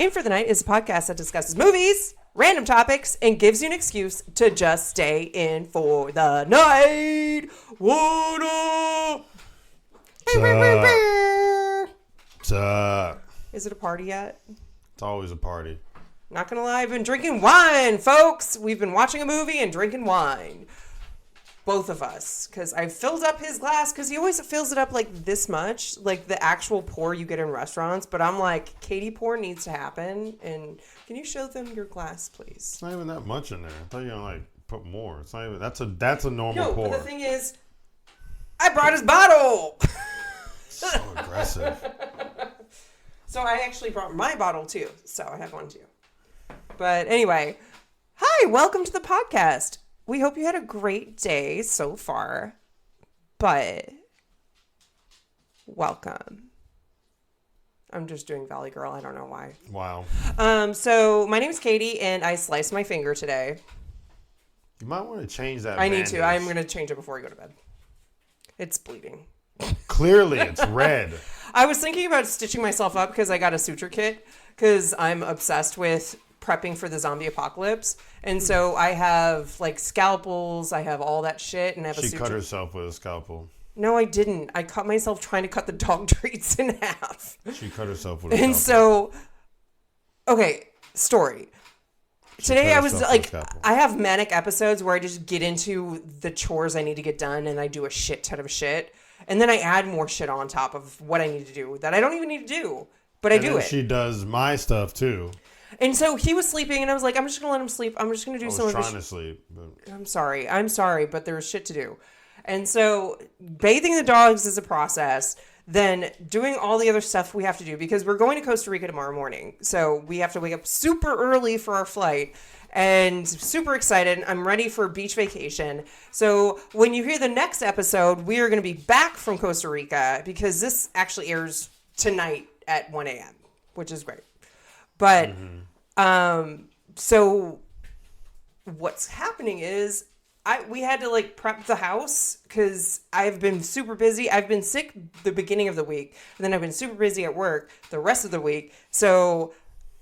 Aim for the Night is a podcast that discusses movies, random topics, and gives you an excuse to just stay in for the night. What up? What's up? Is it a party yet? It's always a party. Not gonna lie, I've been drinking wine, folks. We've been watching a movie and drinking wine. Both of us. Because I filled up his glass, because he always fills it up like this much, like the actual pour you get in restaurants. But I'm like, Katie pour needs to happen. And can you show them your glass, please? It's not even that much in there. I thought you were gonna like put more. It's not even. That's a normal pour. But the thing is, I brought his bottle. So aggressive. So I actually brought my bottle too. So I have one too. But anyway, hi, welcome to the podcast. We hope you had a great day so far, but welcome. I'm just doing Valley Girl. I don't know why. Wow. So my name is Katie, and I sliced my finger today. You might want to change that. I need to. I'm going to change it before you go to bed. It's bleeding. Clearly, it's red. I was thinking about stitching myself up because I got a suture kit because I'm obsessed with prepping for the zombie apocalypse. And so I have like scalpels, I have all that shit, and I have a suture. She cut herself with a scalpel. No, I didn't. I cut myself trying to cut the dog treats in half. She cut herself with a scalpel. And so, okay, story. Today I was like, I have manic episodes where I just get into the chores I need to get done and I do a shit ton of shit. And then I add more shit on top of what I need to do that I don't even need to do. But I do it. She does my stuff too. And so he was sleeping, and I was like, I'm just going to let him sleep. I'm just going to do some of his... I was trying to sleep. But... I'm sorry, but there's shit to do. And so bathing the dogs is a process. Then doing all the other stuff we have to do, because we're going to Costa Rica tomorrow morning. So we have to wake up super early for our flight. And super excited. I'm ready for a beach vacation. So when you hear the next episode, we are going to be back from Costa Rica, because this actually airs tonight at 1 a.m., which is great. But, so what's happening is we had to like prep the house because I've been super busy. I've been sick the beginning of the week, and then I've been super busy at work the rest of the week. So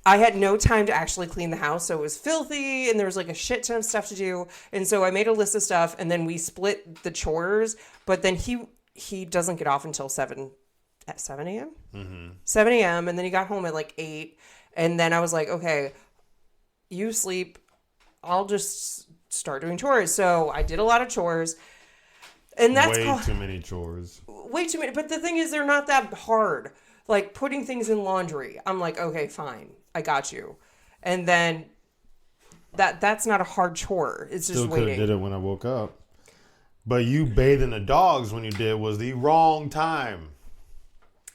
I had no time to actually clean the house. So it was filthy, and there was like a shit ton of stuff to do. And so I made a list of stuff, and then we split the chores, but then he doesn't get off until 7 a.m. 7 a.m. And then he got home at like 8. And then I was like, okay, you sleep. I'll just start doing chores. So I did a lot of chores. And that's way too many chores. Way too many. But the thing is, they're not that hard. Like putting things in laundry. I'm like, okay, fine. I got you. And then that's not a hard chore. It's just Still waiting. Could have did it when I woke up. But you bathing the dogs when you did was the wrong time.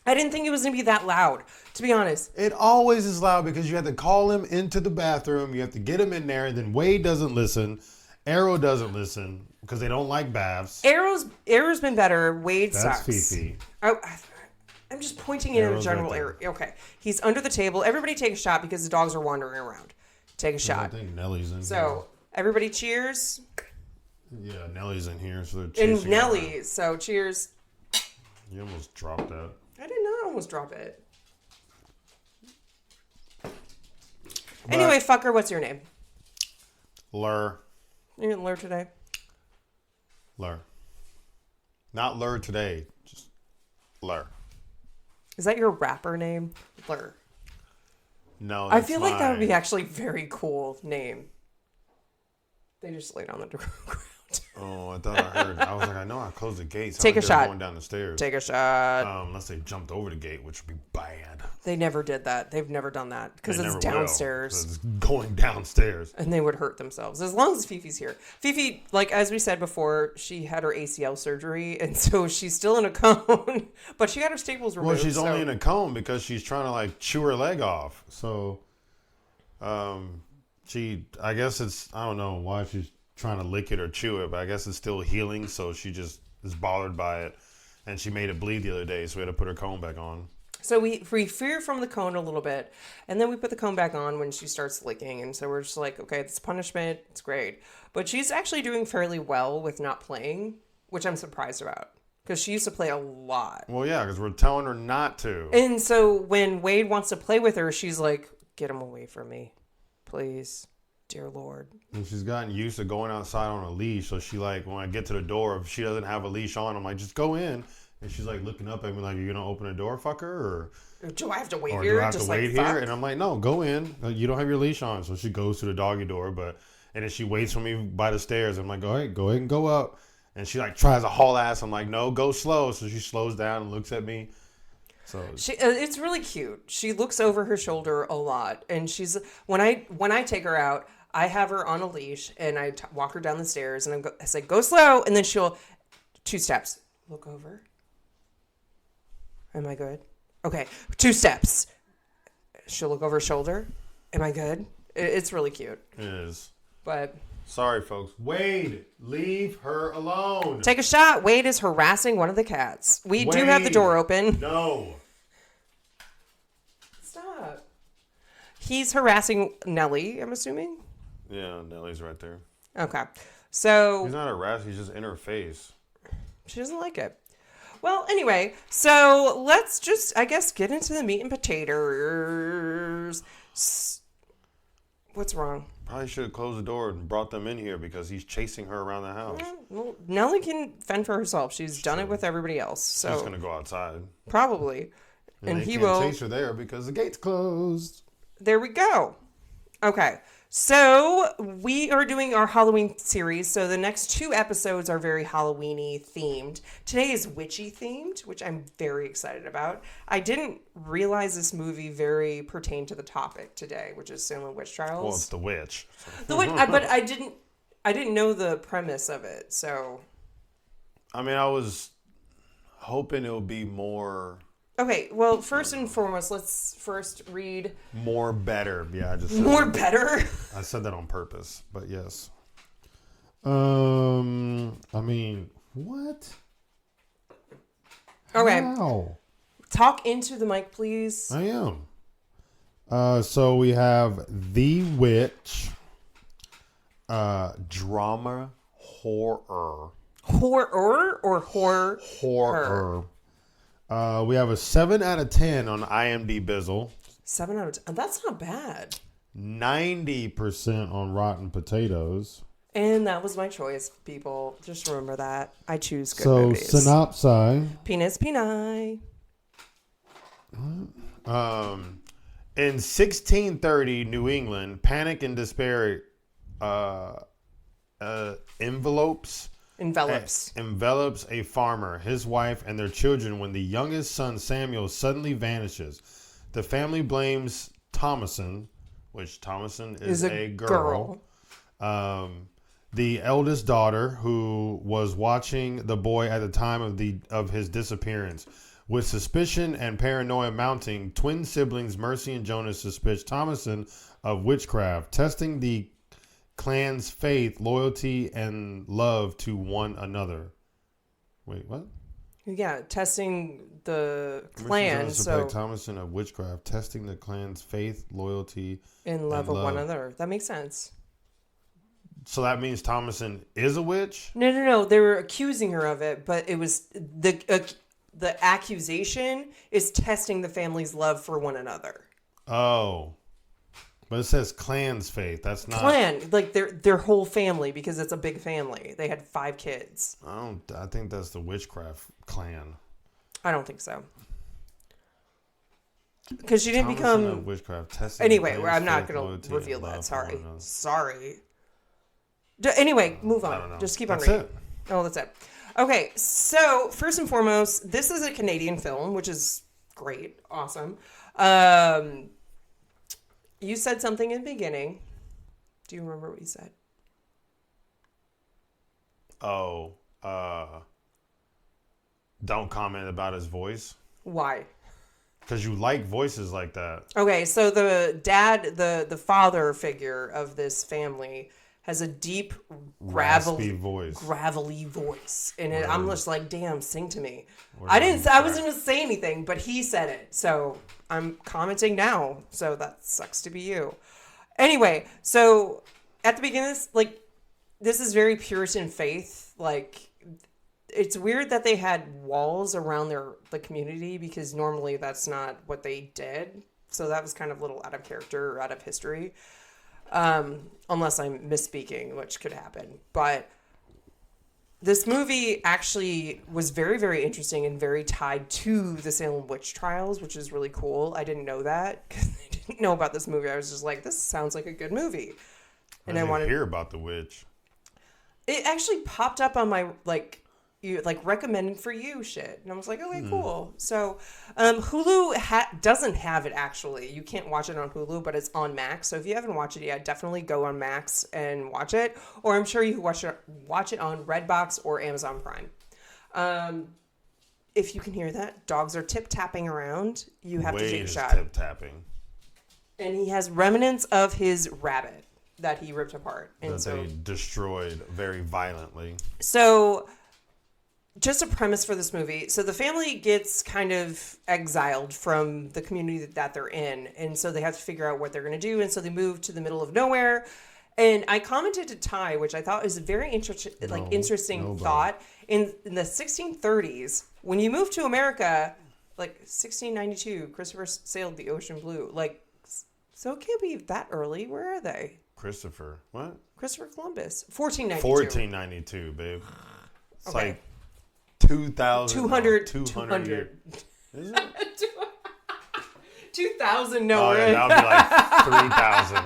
I didn't think it was going to be that loud, to be honest. It always is loud because you have to call him into the bathroom. You have to get him in there. And then Wade doesn't listen. Arrow doesn't listen because they don't like baths. Arrow's been better. Wade sucks. That's Fifi. I'm just pointing in a general area. Okay. He's under the table. Everybody take a shot because the dogs are wandering around. Take a shot. I think Nellie's in here. So, everybody cheers. Yeah, Nellie's in here. So And Nellie. So, cheers. You almost dropped that. I did not almost drop it. Anyway, fucker, what's your name? Lur. You didn't Lur today? Lur. Not Lur today. Just Lur. Is that your rapper name? Lur. No, I feel like that would be actually a very cool name. They just laid on the ground. Oh, I thought I heard. I was like, I know I closed the gates. Take a shot. Going down the stairs. Take a shot. Unless they jumped over the gate, which would be bad. They never did that. They've never done that because it's downstairs. It's going downstairs. And they would hurt themselves. As long as Fifi's here. Fifi, like as we said before, she had her ACL surgery, and so she's still in a cone, but she got her staples removed. Well, she's only in a cone because she's trying to like chew her leg off. So, I guess I don't know why she's trying to lick it or chew it, but I guess it's still healing, so she just is bothered by it. And she made it bleed the other day, so we had to put her cone back on. So we fear from the cone a little bit, and then we put the cone back on when she starts licking, and so we're just like, okay, it's punishment, it's great. But she's actually doing fairly well with not playing, which I'm surprised about, because she used to play a lot. Well, yeah, because we're telling her not to. And so when Wade wants to play with her, she's like, get him away from me. Please. Dear Lord. And she's gotten used to going outside on a leash. So she like, when I get to the door, if she doesn't have a leash on, I'm like, just go in. And she's like looking up at me like, are you going to open the door, fucker? Or do I have to wait or here? do I have Just to wait like, here? And I'm like, no, go in. You don't have your leash on. So she goes to the doggy door, and then she waits for me by the stairs. I'm like, go ahead and go up. And she like tries to haul ass. I'm like, no, go slow. So she slows down and looks at me. So it's really cute. She looks over her shoulder a lot, and she's when I take her out, I have her on a leash and I walk her down the stairs, and I say go slow, and then she'll 2 steps, look over. Am I good? Okay, 2 steps. She'll look over her shoulder. Am I good? It's really cute. it is. But Sorry, folks. Wade, leave her alone. take a shot. Wade is harassing one of the cats. We do have the door open. No. Stop. He's harassing Nellie, I'm assuming. Yeah, Nellie's right there. Okay. So He's not harassed. He's just in her face. she doesn't like it. Well, anyway, so let's just, I guess, get into the meat and potatoes. What's wrong? Probably should have closed the door and brought them in here because he's chasing her around the house. Well, Nellie can fend for herself. She's done it with everybody else. So She's gonna go outside, probably. And they he can't will. chase her there because the gate's closed. There we go. Okay. So we are doing our Halloween series. So the next 2 episodes are very Halloween-y themed. Today is witchy themed, which I'm very excited about. I didn't realize this movie very pertained to the topic today, which is Salem Witch Trials. Well, it's the witch. The witch, but I didn't know the premise of it. So I mean, I was hoping it would be more okay. Well, first and foremost, let's first read more better. Yeah, I just said more that. better. I said that on purpose, but yes. I mean, what? Okay. How? Talk into the mic, please. I am. So we have The Witch, drama, horror. Horror or horror? Horror. We have a 7 out of 10 on IMDb Bizzle. 7 out of 10. That's not bad. 90% on Rotten Potatoes. And that was my choice, people. Just remember that. I choose good So movies. synopsis. Penis peni. In 1630 New England, panic and despair envelops a farmer, his wife, and their children when the youngest son, Samuel, suddenly vanishes. The family blames Thomason, which Thomason is a girl. The eldest daughter, who was watching the boy at the time of his disappearance. With suspicion and paranoia mounting, twin siblings Mercy and Jonas suspect Thomason of witchcraft, testing the clan's faith, loyalty, and love to one another. Wait, what? Yeah, testing the clan. So Thomason of witchcraft, testing the clan's faith, loyalty, in love of one another. That makes sense. So that means Thomason is a witch? No. They were accusing her of it, but it was the accusation is testing the family's love for one another. Oh. But it says clan's faith. That's not clan, like their whole family, because it's a big family. They had 5 kids. I think that's the witchcraft clan. I don't think so. Because she didn't Thomason become of witchcraft testing. anyway. I'm not going to reveal that. Sorry. Anyway, move on. Just keep on reading. It. Oh, that's it. Okay, so first and foremost, this is a Canadian film, which is great, awesome. You said something in the beginning. Do you remember what you said? Oh, don't comment about his voice. Why? Because you like voices like that. Okay, so the dad, the father figure of this family has a deep, gravelly voice. And I'm just like, damn, sing to me. I wasn't going to say anything, but he said it. So I'm commenting now. So that sucks to be you. Anyway, so at the beginning of this, this is very Puritan faith. It's weird that they had walls around the community, because normally that's not what they did. So that was kind of a little out of character or out of history. Unless I'm misspeaking, which could happen. But this movie actually was very, very interesting and very tied to the Salem Witch Trials, which is really cool. I didn't know that because I didn't know about this movie. I was just like, this sounds like a good movie. And I wanted to hear about the witch. It actually popped up on my recommended for you shit, and I was like, okay, cool. So Hulu doesn't have it actually. You can't watch it on Hulu, but it's on Max. So if you haven't watched it yet, definitely go on Max and watch it. Or I'm sure you can watch it on Redbox or Amazon Prime. If you can hear that, dogs are tip tapping around. You have to take a shot. Tip tapping, and he has remnants of his rabbit that he ripped apart, and that they destroyed very violently. So, just a premise for this movie. So the family gets kind of exiled from the community that they're in, and so they have to figure out what they're going to do, and so they move to the middle of nowhere. And I commented to Ty, which I thought was a very interesting thought. In the 1630s, when you move to America, like 1692, Christopher sailed the ocean blue. Like, so it can't be that early. Where are they? Christopher Columbus. 1492. 1492, babe. It's okay. Like 2,000. 200. Is it? 2,000, no. Oh, yeah, that would be like 3,000.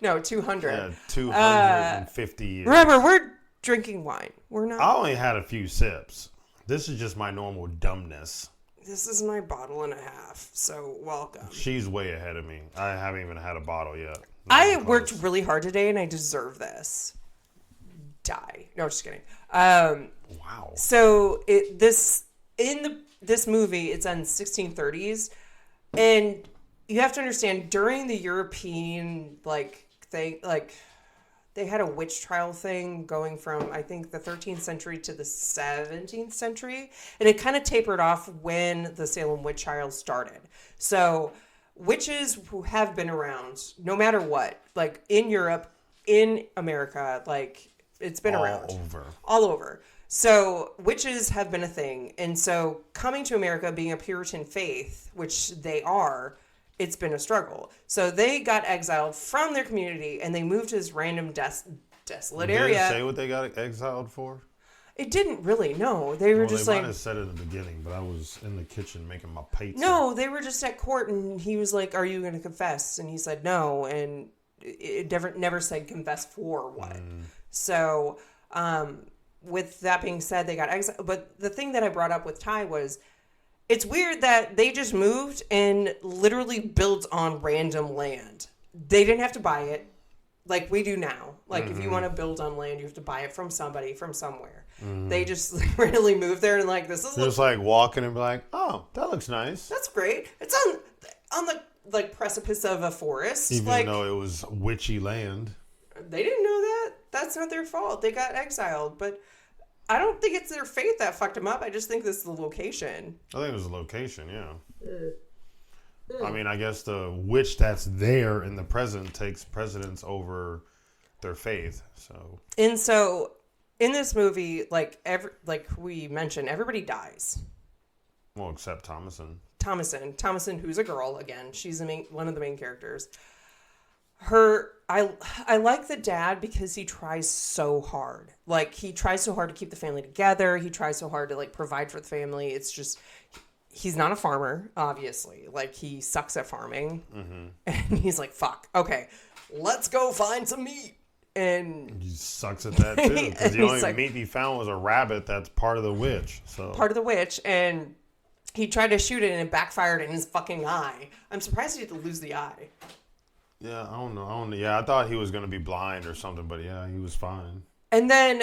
No, 200. Yeah, 250 years. Remember, we're drinking wine. We're not. I only had a few sips. This is just my normal dumbness. This is my bottle and a half, so welcome. She's way ahead of me. I haven't even had a bottle yet. I worked really hard today, and I deserve this. Die. No, just kidding. Wow. So this movie, it's on 1630s, and you have to understand during the European thing, they had a witch trial thing going from, I think, the 13th century to the 17th century. And it kind of tapered off when the Salem Witch Trials started. So witches who have been around, no matter what, like in Europe, in America, like it's been around. All over. So witches have been a thing. And so coming to America, being a Puritan faith, which they are, it's been a struggle. So they got exiled from their community and they moved to this random desolate area. Did it say what they got exiled for? It didn't really, no. They were just they like... might have said it in the beginning, but I was in the kitchen making my pizza. No, they were just at court and he was like, are you going to confess? And he said no. And it never said confess for what. So with that being said, they got exiled. But the thing that I brought up with Ty was... It's weird that they just moved and literally built on random land. They didn't have to buy it like we do now. Like if you want to build on land, you have to buy it from somebody from somewhere. They just randomly moved there and like, this is... Just like walking and be like, oh, that looks nice. That's great. It's on the like precipice of a forest. Even though it was witchy land. They didn't know that. That's not their fault. They got exiled. But... I don't think it's their faith that fucked them up. I just think this is the location. I think it was the location, yeah. I mean, I guess the witch that's there in the present takes precedence over their faith. And so, in this movie, like we mentioned, everybody dies. Well, except Thomason. Thomason, who's a girl again. She's one of the main characters. I like the dad because he tries so hard. Like, he tries so hard to keep the family together. He tries so hard to, like, provide for the family. It's just, he's not a farmer, obviously. Like, he sucks at farming. And he's like, fuck, okay, let's go find some meat. And he sucks at that, too. Because the only meat he found was a rabbit that's part of the witch. Part of the witch, and he tried to shoot it, and it backfired in his fucking eye. I'm surprised he had to lose the eye. Yeah, I don't know. Yeah, I thought he was going to be blind or something, but yeah, he was fine. And then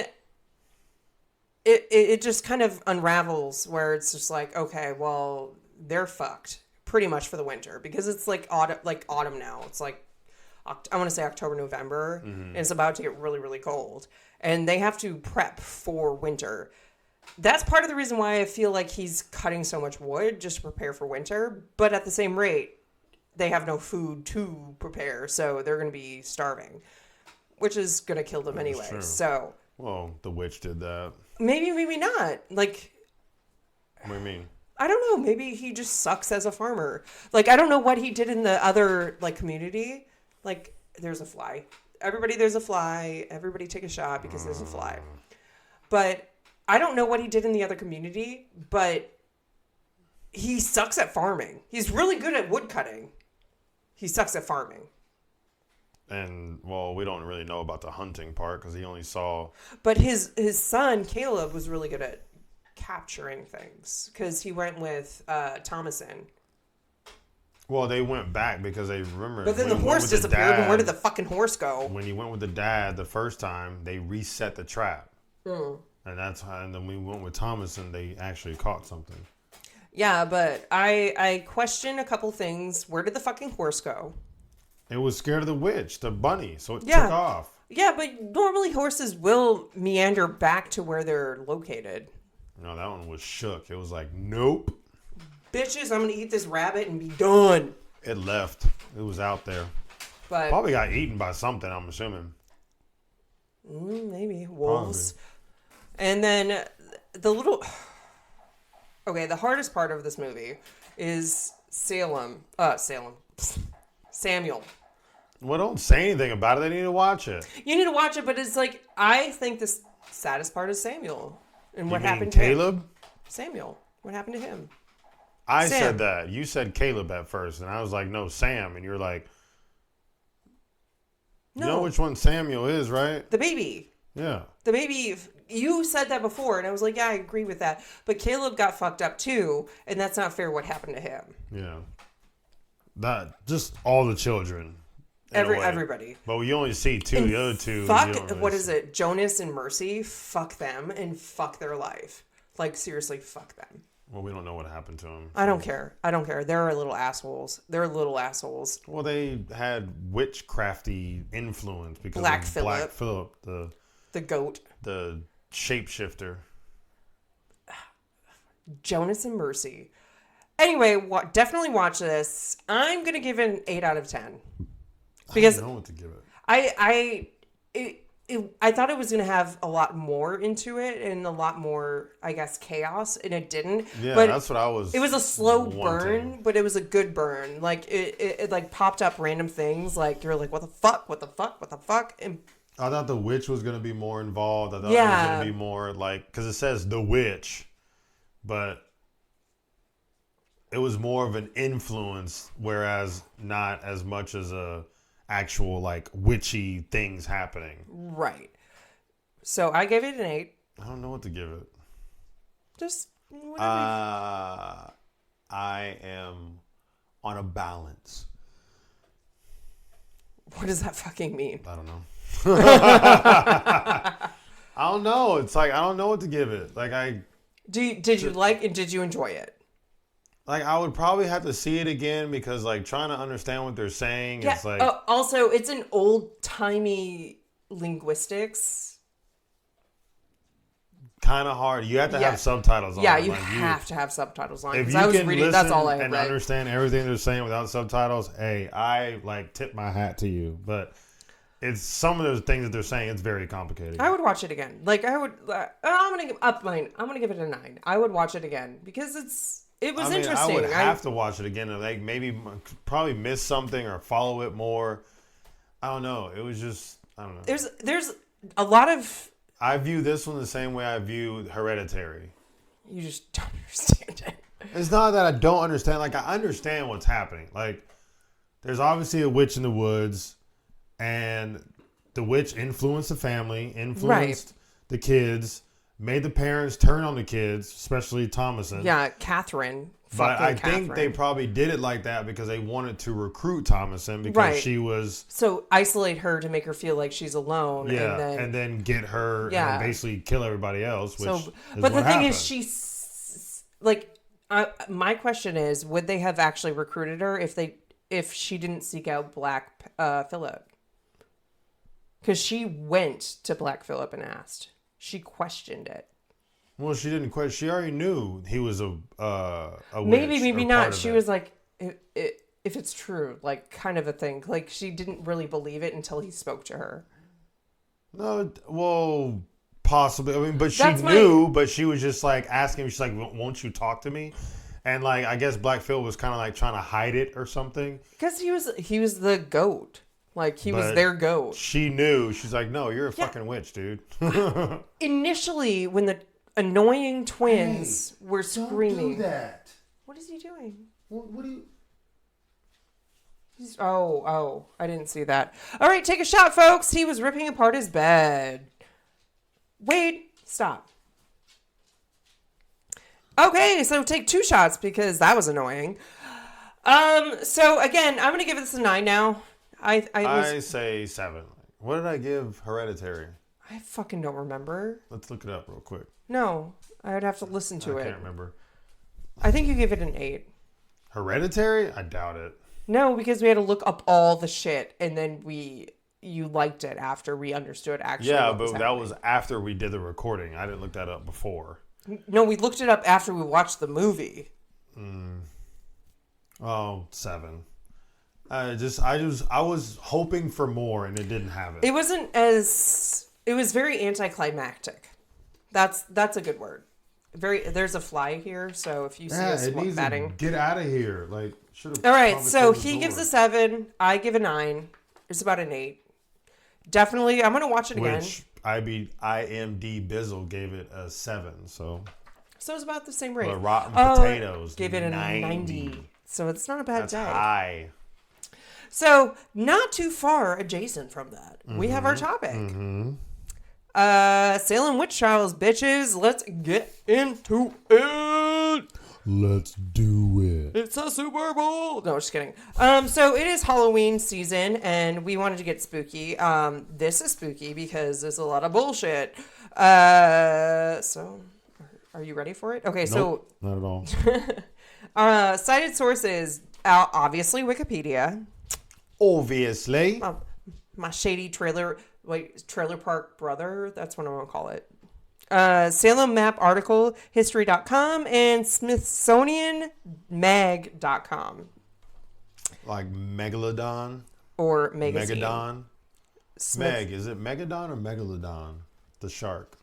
it just kind of unravels where it's just like, okay, well, they're fucked pretty much for the winter because it's like autumn now. It's like, I want to say October, November, and it's about to get really, really cold. And they have to prep for winter. That's part of the reason why I feel like he's cutting so much wood just to prepare for winter. But at the same rate, they have no food to prepare, so they're going to be starving, which is going to kill them anyway. So, well, the witch did that. Maybe not. Like, what do you mean? I don't know. Maybe he just sucks as a farmer. Like, I don't know what he did in the other, like, community. Like, there's a fly. Everybody, there's a fly. Everybody take a shot because there's a fly. But I don't know what he did in the other community, but he sucks at farming. He's really good at wood cutting. He sucks at farming. And, well, we don't really know about the hunting part because he only saw... But his son, Caleb, was really good at capturing things because he went with Thomason. Well, they went back because they remember... But then the horse disappeared, and where did the fucking horse go? When he went with the dad the first time, they reset the trap. And that's how... And then we went with Thomason, they actually caught something. Yeah, but I question a couple things. Where did the fucking horse go? It was scared of the witch, the bunny, so it took off. Yeah, but normally horses will meander back to where they're located. No, that one was shook. It was like, nope. Bitches, I'm going to eat this rabbit and be done. It left. It was out there. But probably got eaten by something, I'm assuming. Maybe. Wolves. Probably. And then the little... Okay, the hardest part of this movie is Samuel. Well, don't say anything about it. They need to watch it. You need to watch it, but it's like, I think the saddest part is Samuel. And what happened to Caleb? him. Samuel. What happened to him? I said that. You said Caleb at first, and I was like, no, Sam. And you're like, no. You know which one Samuel is, right? The baby. Yeah. The baby, you said that before, and I was like, yeah, I agree with that. But Caleb got fucked up too, and that's not fair what happened to him. Yeah. That, just all the children. Everybody. But we only see two. And the other two. What is it? Jonas and Mercy. Fuck them and fuck their life. Like, seriously, fuck them. Well, we don't know what happened to them. I don't care. They're little assholes. Well, they had witchcrafty influence because Black of Phillip. Black Phillip, the goat. The shapeshifter. Jonas and Mercy. Anyway, definitely watch this. I'm going to give it an 8 out of 10. Because I don't know what to give it. I thought it was going to have a lot more into it and a lot more, I guess, chaos, and it didn't. Yeah, but that's what I was. It was a slow burn, but it was a good burn. Like it like popped up random things. Like you're like, what the fuck, and I thought the witch was going to be more involved. I thought it was going to be more like, because it says the witch, but it was more of an influence, whereas not as much as a actual like witchy things happening. Right. So I gave it an 8. I don't know what to give it. Just whatever. I am on a balance. What does that fucking mean? I don't know. I don't know. It's like I don't know what to give it. Like did you like and did you enjoy it? Like, I would probably have to see it again because, like, trying to understand what they're saying is, like... Also, it's an old-timey linguistics. Kind of hard. You have to have subtitles on. Yeah, you have to have subtitles on. If you I was can reading, listen that's all I read. Understand everything they're saying without subtitles, hey, I, like, tip my hat to you. But it's some of those things that they're saying, it's very complicated. I would watch it again. Like, I'm going to give up mine. I'm going to give it a 9. I would watch it again because it was interesting. I would have to watch it again and like maybe probably miss something or follow it more. I don't know. It was just I don't know. There's a lot of. I view this one the same way I view Hereditary. You just don't understand it. It's not that I don't understand. Like I understand what's happening. Like there's obviously a witch in the woods, and the witch influenced the family, influenced the kids. Made the parents turn on the kids, especially Thomason. Yeah, Catherine. But I think they probably did it like that because they wanted to recruit Thomason because she was... So isolate her to make her feel like she's alone. Yeah, and then get her and basically kill everybody else, But the thing is, she's... Like, my question is, would they have actually recruited her if she didn't seek out Black Phillip? Because she went to Black Phillip and asked. She questioned it. Well, she didn't question. She already knew he was a witch. Maybe not. She was like, if it's true, like kind of a thing. Like she didn't really believe it until he spoke to her. No, well, possibly. I mean, but she knew. But she was just like asking. She's like, "Won't you talk to me?" And like, I guess Black Phil was kind of like trying to hide it or something. Because he was the goat. Like, he was But their goat. She knew. She's like, no, you're a fucking witch, dude. Initially, when the annoying twins were screaming. Don't do that. What is he doing? What do you... Oh, I didn't see that. All right, take a shot, folks. He was ripping apart his bed. Wait, stop. Okay, so take 2 shots because that was annoying. So again, I'm gonna give this a 9 now. I say 7. What did I give Hereditary? I fucking don't remember. Let's look it up real quick. No, I would have to listen to it. I can't remember. I think you gave it an 8. Hereditary? I doubt it. No, because we had to look up all the shit, and then you liked it after we understood actually. Yeah, what was but happening. that was after we did the recording. I didn't look that up before. No, we looked it up after we watched the movie. Oh, 7. I was hoping for more, and it didn't have it. It wasn't as. It was very anticlimactic. That's a good word. There's a fly here, so if you see us it needs batting, to get out of here. Like, should have. all right. So he gives a 7. I give a 9. It's about an 8. Definitely, I'm gonna watch it again. Which IMD Bizzle gave it a 7. So it's about the same rate. but Rotten Potatoes gave it a 90. So it's not a bad That's day. high. So not too far adjacent from that, we have our topic. Salem Witch Trials, bitches. Let's get into it. Let's do it. It's a Super Bowl. No, just kidding. So it is Halloween season, and we wanted to get spooky. This is spooky because there's a lot of bullshit. So are you ready for it? Okay, Nope, not at all. cited sources, obviously Wikipedia. Obviously. My shady trailer park brother. That's what I'm going to call it. Salem Map article, history.com, and SmithsonianMag.com. Like Megalodon? Or magazine. Megadon? Meg, is it Megadon or Megalodon? The shark.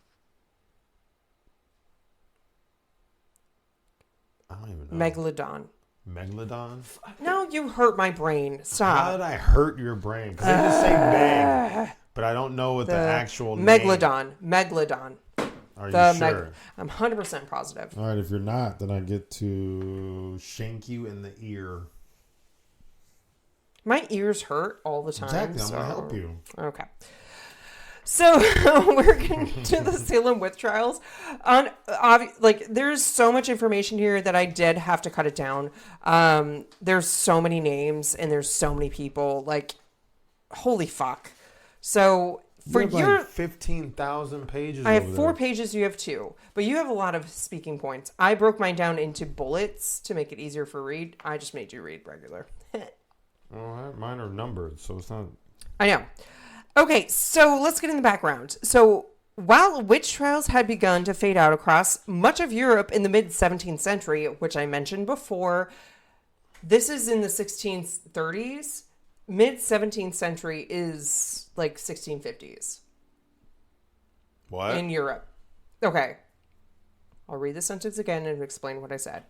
I don't even know. Megalodon. Megalodon? No, you hurt my brain. How Stop. did I hurt your brain? Because they just say Meg, but I don't know what the actual Megalodon. Megalodon. Are you sure? I'm 100% positive. All right, if you're not, then I get to shank you in the ear. My ears hurt all the time. Exactly, I'm going to help you. Okay. So we're getting to the Salem Witch Trials. There's so much information here that I did have to cut it down. There's so many names and there's so many people. Like, holy fuck. So for your like 15,000 pages. I have 4 pages. You have 2, but you have a lot of speaking points. I broke mine down into bullets to make it easier for read. I just made you read regular. All right, mine are numbered, so it's not. I know. Okay, so let's get in the background. So while witch trials had begun to fade out across much of Europe in the mid-17th century, which I mentioned before, this is in the 1630s. Mid-17th century is like 1650s. What? In Europe. Okay. I'll read the sentence again and explain what I said.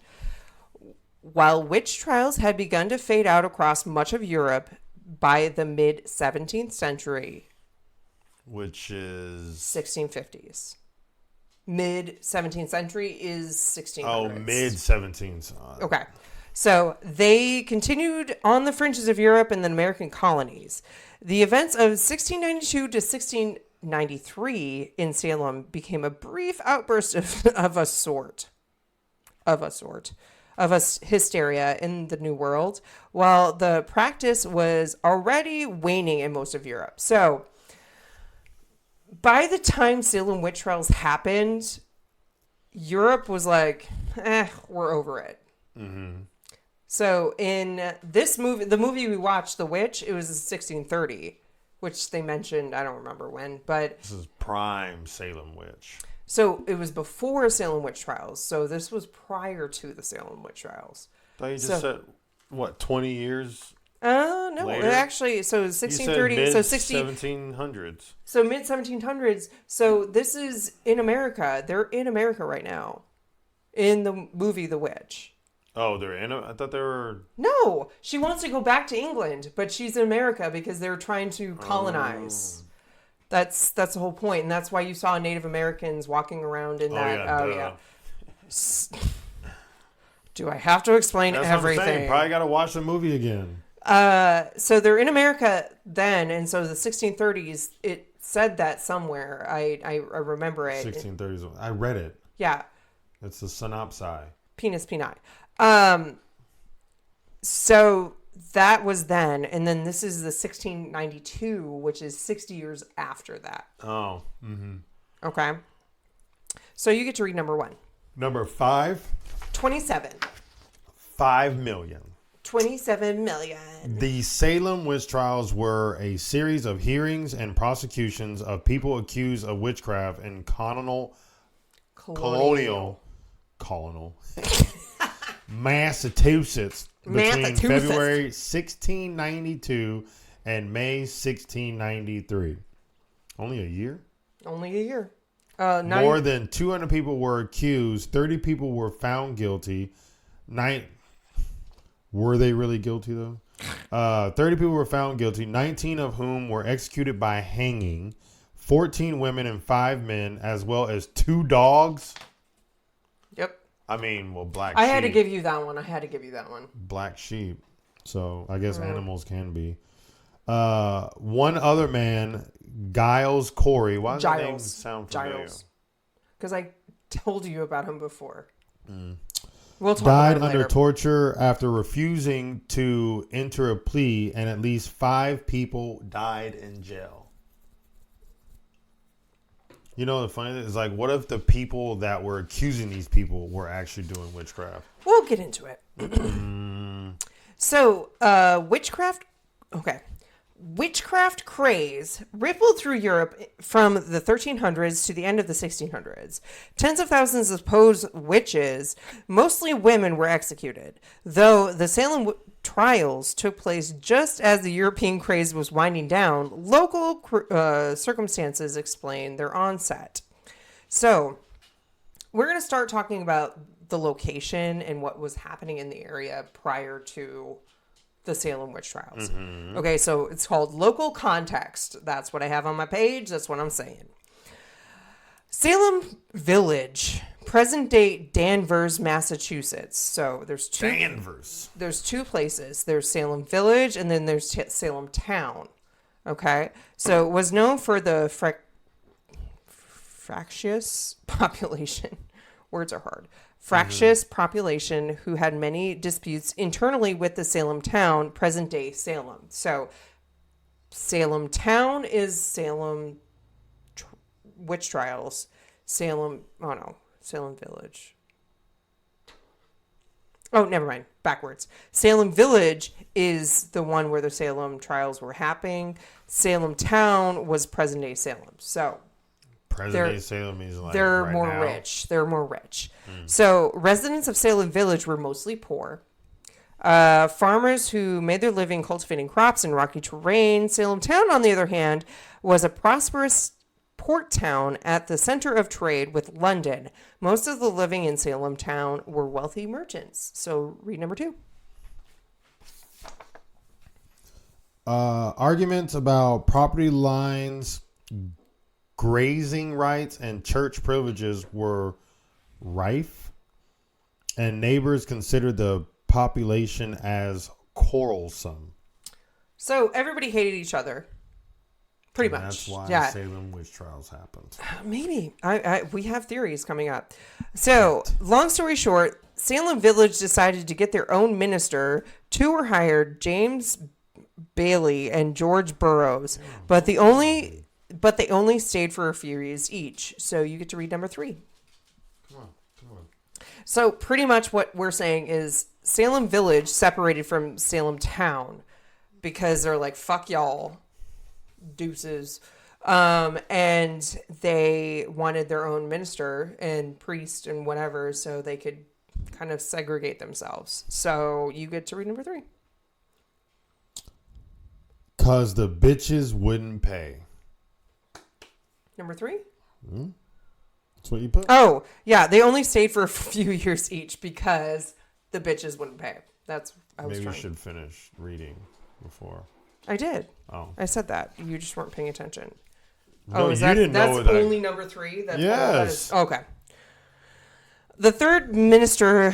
While witch trials had begun to fade out across much of Europe by the mid-17th century, which is 1650s. Mid-17th century is 1600s. Oh, mid-17th. Okay. So they continued on the fringes of Europe and the American colonies. The events of 1692 to 1693 in Salem became a brief outburst of hysteria in the New World, while the practice was already waning in most of Europe. So by the time Salem Witch Trials happened, Europe was like, we're over it. Mm-hmm. So in this movie, the movie we watched, The Witch, it was in 1630, which they mentioned, I don't remember when, but... This is prime Salem Witch. So it was before Salem Witch Trials. So this was prior to the Salem Witch Trials. I thought you just said, 20 years No, later? Actually, so 1630, so 1700s. So mid 1700s. So this is in America. They're in America right now, in the movie The Witch. Oh, they're in. I thought they were. No, she wants to go back to England, but she's in America because they're trying to colonize. That's the whole point, and that's why you saw Native Americans walking around in that. Do I have to explain That's everything? What I'm saying. Probably got to watch the movie again. So they're in America then, and so the 1630s. It said that somewhere. I remember it. 1630s. I read it. Yeah. It's a synopsis. Penis peni. So that was then, and then this is the 1692, which is 60 years after that. Oh. Mm-hmm. Okay. So you get to read number 1. Number 5. 27. 5 million. 27 million. The Salem Witch Trials were a series of hearings and prosecutions of people accused of witchcraft in colonial Massachusetts between February 1692 and May 1693. Only a year? Only a year. More than 200 people were accused. 30 people were found guilty. Were they really guilty, though? 30 people were found guilty, 19 of whom were executed by hanging, 14 women and 5 men, as well as 2 dogs. Yep. I mean, well, black sheep. I had to give you that one. Black sheep. So I guess animals can be. One other man, Giles Corey. Why does that name sound familiar? Because I told you about him before. We'll talk died about it under torture after refusing to enter a plea, and at least 5 people died in jail. You know, the funny thing is, like, what if the people that were accusing these people were actually doing witchcraft? We'll get into it. So, witchcraft. Okay. Witchcraft craze rippled through Europe from the 1300s to the end of the 1600s. Tens of thousands of supposed witches, mostly women, were executed, though the Salem trials took place just as the European craze was winding down. Local circumstances explain their onset. So, we're going to start talking about the location and what was happening in the area prior to the Salem Witch Trials. Mm-hmm. Okay, so it's called local context. That's what I have on my page. That's what I'm saying. Salem Village, present-day Danvers, Massachusetts. So there's two places. There's Salem Village, and then there's Salem Town. Okay, so it was known for the fractious population. Words are hard. Fractious population who had many disputes internally with the Salem Town, present-day Salem. So Salem Town is Salem Witch Trials. Salem Village. Oh, never mind. Backwards. Salem Village is the one where the Salem Trials were happening. Salem Town was present-day Salem. So present-day Salem means like they're right more now. rich. They're more rich. So residents of Salem Village were mostly poor. Farmers who made their living cultivating crops in rocky terrain. Salem Town, on the other hand, was a prosperous port town at the center of trade with London. Most of the living in Salem Town were wealthy merchants. So read number 2. Arguments about property lines, grazing rights, and church privileges were rife, and neighbors considered the population as quarrelsome. So everybody hated each other, pretty much. That's why Salem Witch Trials happened. Maybe we have theories coming up. So long story short, Salem Village decided to get their own minister. 2 were hired, James Bailey and George Burroughs, but they only stayed for a few years each. So you get to read number 3. Come on. So pretty much what we're saying is Salem Village separated from Salem Town because they're like, fuck y'all, deuces. And they wanted their own minister and priest and whatever so they could kind of segregate themselves. So you get to read number 3. Because the bitches wouldn't pay. Number 3? That's what you put? Oh, yeah. They only stayed for a few years each because the bitches wouldn't pay. That's I was Maybe you trying. should finish reading before. I did. Oh. I said that. You just weren't paying attention. No, is you that didn't know that's that. only number 3? That's all that Yes. is? Okay. The third minister,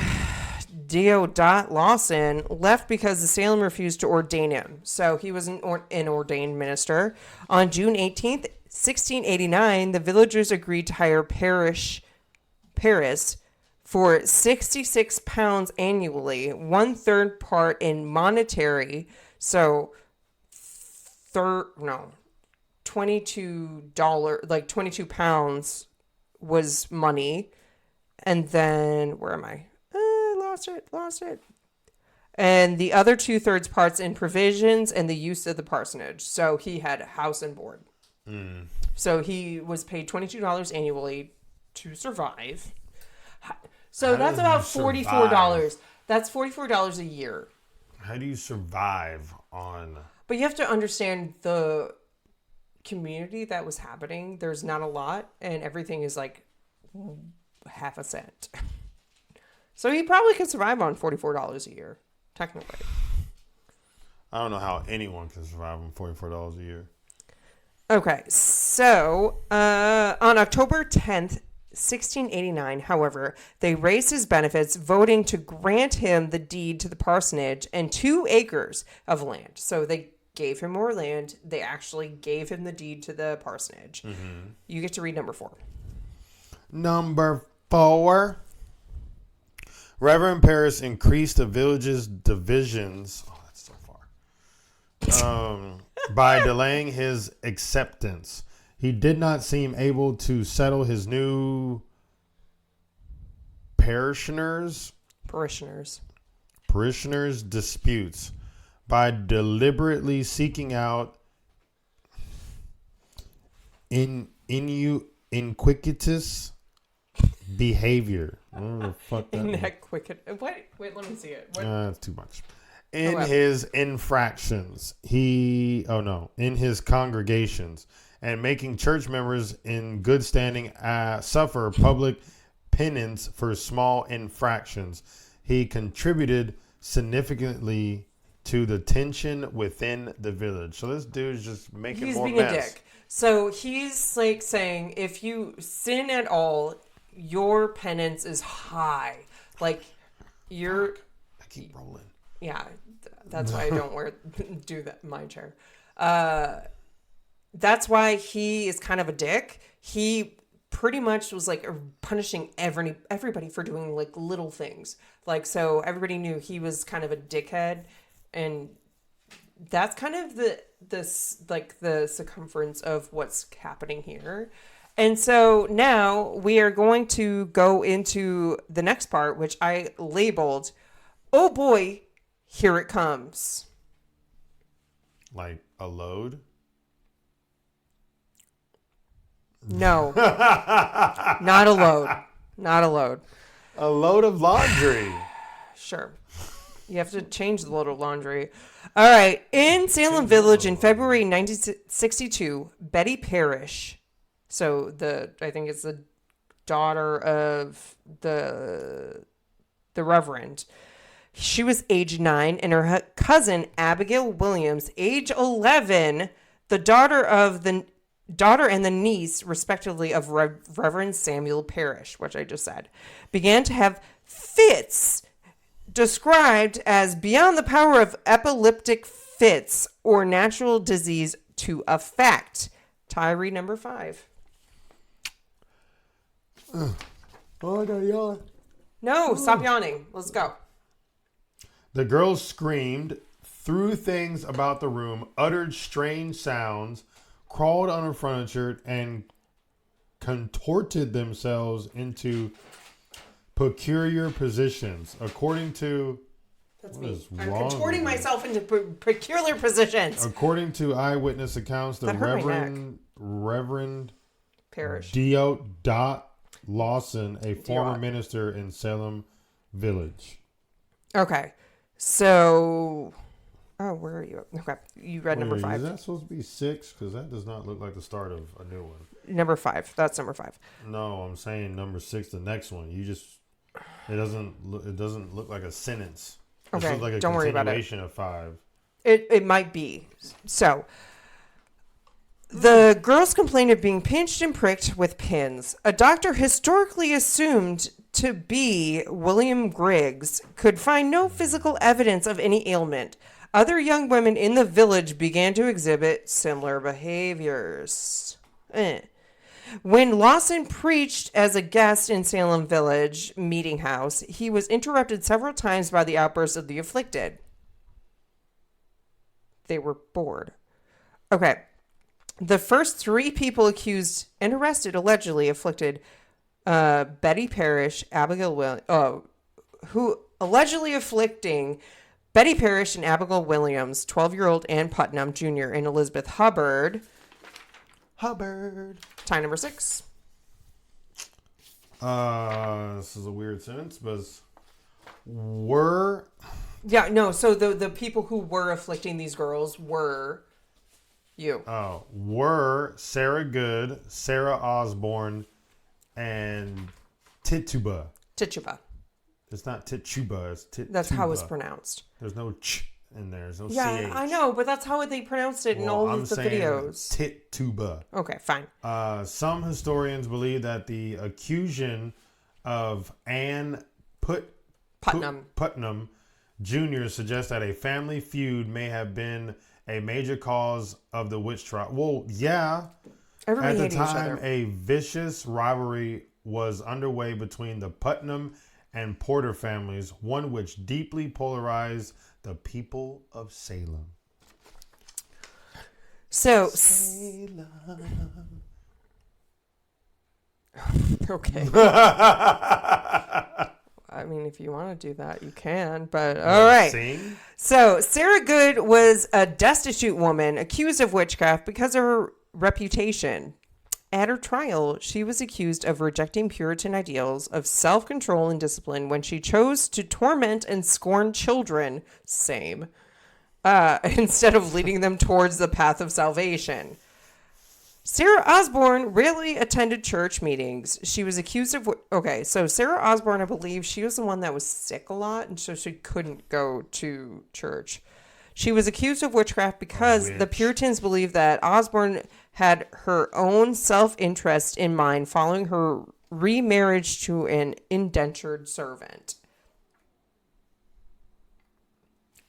Deodat Lawson, left because the Salem refused to ordain him. So he was an ordained minister. On June 18th, 1689, the villagers agreed to hire Paris for £66 annually, 1/3 part in monetary. So, $22, like £22 was money. And then, where am I? Lost it. And the other 2/3 parts in provisions and the use of the parsonage. So he had house and board. So he was paid $22 annually to survive. So How that's does about you $44. survive? That's $44 a year. How do you survive on? But you have to understand the community that was happening. There's not a lot, and everything is like half a cent. So he probably could survive on $44 a year, technically. I don't know how anyone can survive on $44 a year. Okay, so on October 10th, 1689, however, they raised his benefits, voting to grant him the deed to the parsonage and 2 acres of land. So they gave him more land. They actually gave him the deed to the parsonage. Mm-hmm. You get to read number 4. Number 4. Reverend Paris increased the village's divisions. Oh, that's so far. By delaying his acceptance. He did not seem able to settle his new parishioners' disputes by deliberately seeking out iniquitous behavior. Whatever the fuck that means. Wait, let me see it. That's too much. In his infractions, in his congregations, and making church members in good standing suffer public penance for small infractions. He contributed significantly to the tension within the village. So this dude's just making more mess. He's being a dick. So he's like saying, if you sin at all, your penance is high. Like you're. I keep rolling. Yeah, that's why I don't do that in my chair. That's why he is kind of a dick. He pretty much was like punishing everybody for doing like little things. Like, so everybody knew he was kind of a dickhead, and that's kind of the circumference of what's happening here. And so now we are going to go into the next part, which I labeled, "Oh boy, here it comes." Like a load? No. Not a load. Not a load. A load of laundry. Sure. You have to change the load of laundry. All right. In Salem Village in February 1962, Betty Parrish, so I think it's the daughter of the Reverend, she was age 9, and her cousin Abigail Williams, age 11, the daughter and the niece, respectively, of Reverend Samuel Parrish, which I just said, began to have fits described as beyond the power of epileptic fits or natural disease to affect. Tyree, number 5. Oh, I got yawn. No, stop yawning. Let's go. The girls screamed, threw things about the room, uttered strange sounds, crawled under furniture, and contorted themselves into peculiar positions. According to... That's me. I'm contorting myself into peculiar positions. According to eyewitness accounts, the Reverend Parrish. Deodat Lawson, a former minister in Salem Village. Okay. So... Oh, where are you? Okay. You read number 5. Is that supposed to be 6? Because that does not look like the start of a new one. Number 5. That's number 5. No, I'm saying number 6, the next one. You just... It doesn't look like a sentence. It Okay, looks like a don't worry about it. continuation of 5. It might be. So, the girls complained of being pinched and pricked with pins. A doctor historically assumed to be William Griggs could find no physical evidence of any ailment. Other young women in the village began to exhibit similar behaviors. When Lawson preached as a guest in Salem Village Meeting House, he was interrupted several times by the outbursts of the afflicted. They were bored. Okay. The first 3 people accused and arrested allegedly afflicted Betty Parrish, who allegedly afflicting Betty Parrish and Abigail Williams, 12-year-old Ann Putnam Jr., and Elizabeth Hubbard. Tie number 6. This is a weird sentence, but were... Yeah, no, so the people who were afflicting these girls were you. Oh, were Sarah Good, Sarah Osborne, and Tituba. Tituba. It's not Tituba, it's Tituba. That's how it's pronounced. There's no ch in there. There's no Yeah, ch. I know, but that's how they pronounced it in all of the videos. Tituba. Okay, fine. Some historians believe that the accusation of Ann Putnam Jr. suggests that a family feud may have been a major cause of the witch trial. Well, yeah. Everybody At the hated each time, other. a vicious rivalry was underway between the Putnam and Porter families, one which deeply polarized the people of Salem. So, Salem. Okay. I mean, if you want to do that, you can, but all right. Sing? So, Sarah Good was a destitute woman accused of witchcraft because of her reputation. At her trial, she was accused of rejecting Puritan ideals of self-control and discipline when she chose to torment and scorn children, instead of leading them towards the path of salvation. Sarah Osborne rarely attended church meetings. She was accused of... Okay, so Sarah Osborne, I believe, she was the one that was sick a lot, and so she couldn't go to church. She was accused of witchcraft because the Puritans believed that Osborne had her own self-interest in mind following her remarriage to an indentured servant.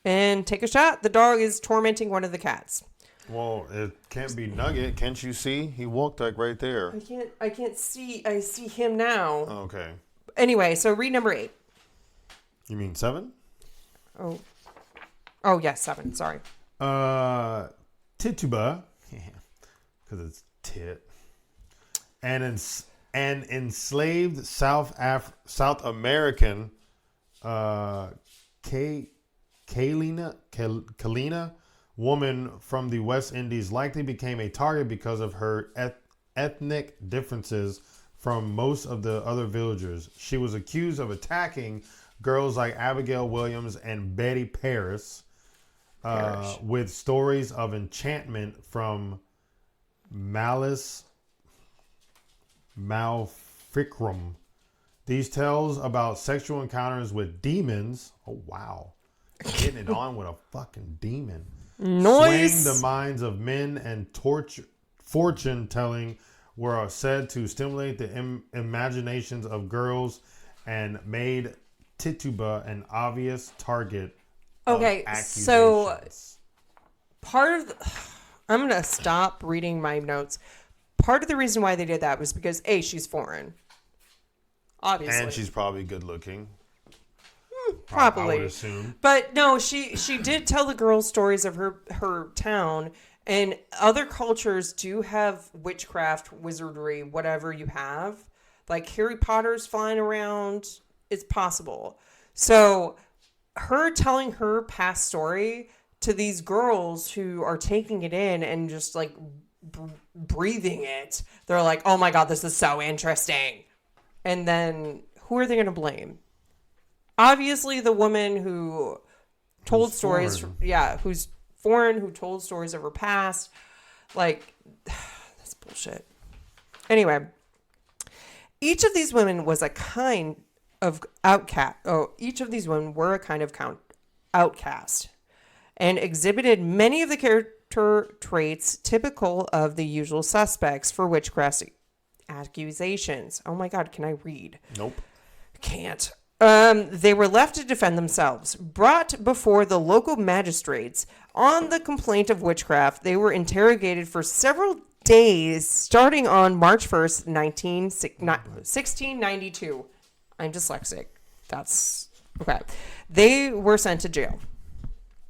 And take a shot. The dog is tormenting one of the cats. Well, it can't be Nugget. Can't you see? He walked like right there. I can't see. I see him now. Okay. Anyway, so read number 8. You mean 7? Oh, yes, 7. Sorry. Tituba, because it's tit, and an enslaved South American, Kalina woman from the West Indies likely became a target because of her ethnic differences from most of the other villagers. She was accused of attacking girls like Abigail Williams and Betty Parrish. With stories of enchantment from Malice Maleficrum. These tales about sexual encounters with demons. Oh, wow. Getting it on with a fucking demon. Noise. Swaying the minds of men and fortune telling were said to stimulate the imaginations of girls and made Tituba an obvious target. Okay, so part of I'm going to stop reading my notes. Part of the reason why they did that was because A, she's foreign. Obviously. And she's probably good looking. Probably. I would assume. But no, she did tell the girls stories of her town, and other cultures do have witchcraft, wizardry, whatever you have. Like Harry Potter's flying around. It's possible. So her telling her past story to these girls who are taking it in and just like breathing it, they're like, oh my God, this is so interesting. And then who are they going to blame? Obviously the woman who told stories, who's foreign, who told stories of her past. Like, that's bullshit. Anyway, each of these women was a kind of outcast. Oh, each of these women were a kind of outcast and exhibited many of the character traits typical of the usual suspects for witchcraft accusations. Oh my God, can I read? Nope. Can't. They were left to defend themselves. Brought before the local magistrates on the complaint of witchcraft, they were interrogated for several days, starting on March 1st, 1692. I'm dyslexic. That's okay. They were sent to jail.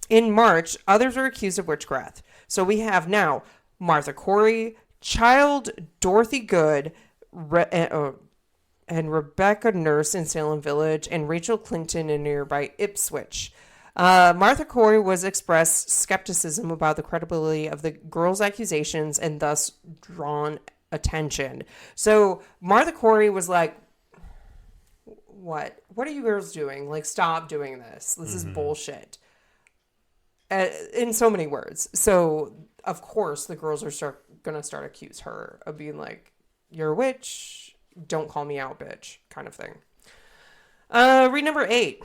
In March, others were accused of witchcraft. So we have now Martha Corey, Child Dorothy Good, and Rebecca Nurse in Salem Village, and Rachel Clinton in nearby Ipswich. Martha Corey was expressed skepticism about the credibility of the girls' accusations and thus drawn attention. So Martha Corey was like, what are you girls doing? Like, stop doing this. This is bullshit. In so many words. So, of course, the girls are going to start accuse her of being like, you're a witch. Don't call me out, bitch, kind of thing. Read number 8.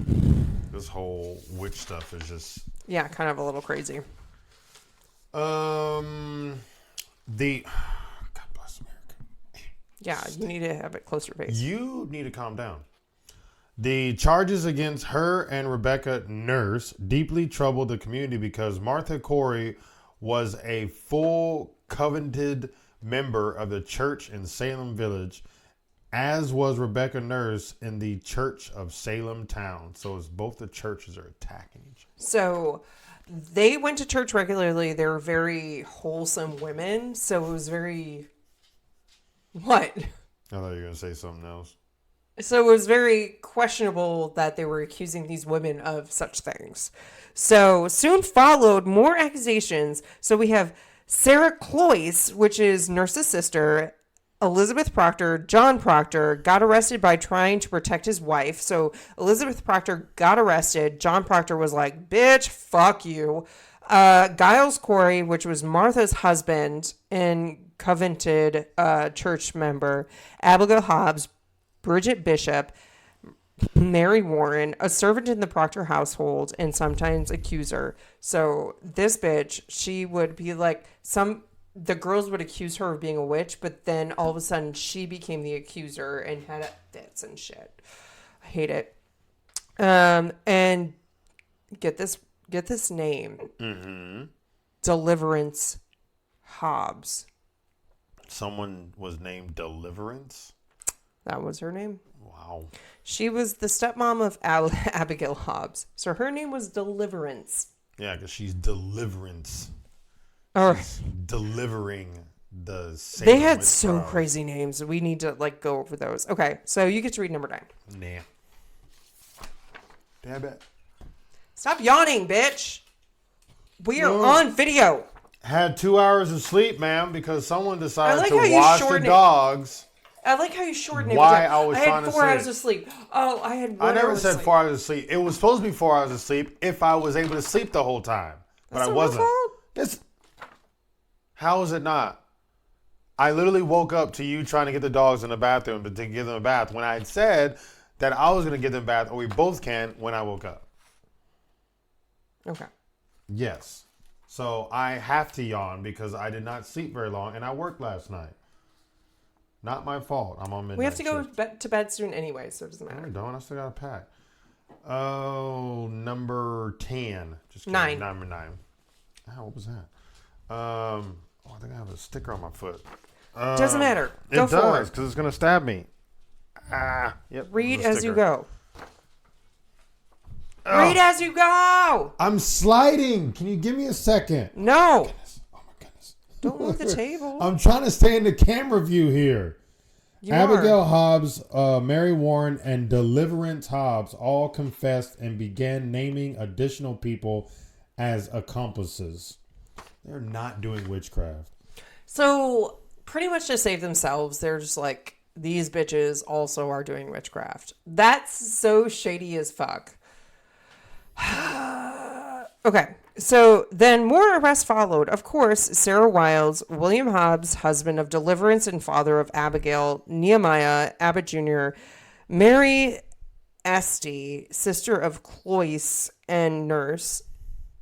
This whole witch stuff is just... Yeah, kind of a little crazy. God bless America. Yeah, you need to have it closer pace. You need to calm down. The charges against her and Rebecca Nurse deeply troubled the community because Martha Corey was a full covenanted member of the church in Salem Village, as was Rebecca Nurse in the Church of Salem Town. So it's both the churches are attacking each other. So they went to church regularly. They were very wholesome women. So it was very... What? I thought you were going to say something else. So it was very questionable that they were accusing these women of such things. So soon followed more accusations. So we have Sarah Cloyce, which is Nurse's sister. Elizabeth Proctor, John Proctor, got arrested by trying to protect his wife. So Elizabeth Proctor got arrested. John Proctor was like, bitch, fuck you. Giles Corey, which was Martha's husband and covenanted church member. Abigail Hobbs, Bridget Bishop, Mary Warren, a servant in the Proctor household, and sometimes accuser. So this bitch, she would be like, the girls would accuse her of being a witch, but then all of a sudden she became the accuser and had fits and shit. I hate it. And get this name. Mm-hmm. Deliverance Hobbs. Someone was named Deliverance? That was her name. Wow. She was the stepmom of Abigail Hobbs. So her name was Deliverance. Yeah, because she's Deliverance. She's delivering the Salem They had Witch so Trials. crazy names. We need to go over those. Okay, so you get to read number 9. Nah. Damn it. Stop yawning, bitch. We are on video. Had 2 hours of sleep, ma'am, because someone decided like to how you wash the shorten it. dogs. I like how you shorten it. Why I was I trying had to 4 hours sleep. of sleep. Oh, I had 1 I never hour of said sleep. 4 hours of sleep. It was supposed to be 4 hours of sleep if I was able to sleep the whole time. But That's I not my wasn't. fault. How is it not? I literally woke up to you trying to get the dogs in the bathroom to give them a bath when I had said that I was going to give them a bath, or we both can, when I woke up. Okay. Yes. So I have to yawn because I did not sleep very long and I worked last night. Not my fault. I'm on midnight. We have to go shift. to bed soon anyway, so it doesn't No, matter. we don't. I still got to pack. Oh, number 10. Just kidding. 9. Number 9. Oh, what was that? I think I have a sticker on my foot. Doesn't matter. Go It forward. does, because it's going to stab me. Yep. Read there's a as you sticker. go. Oh, Read as you go. I'm sliding. Can you give me a second? No. Oh, my goodness. Don't move the table. I'm trying to stay in the camera view here. You Abigail are. Hobbs, Mary Warren, and Deliverance Hobbs all confessed and began naming additional people as accomplices. They're not doing witchcraft. So pretty much to save themselves, they're just like, these bitches also are doing witchcraft. That's so shady as fuck. Okay, so then more arrests followed. Of course, Sarah Wiles, William Hobbs, husband of Deliverance and father of Abigail, Nehemiah, Abbott Jr., Mary Esty, sister of Cloyce and nurse.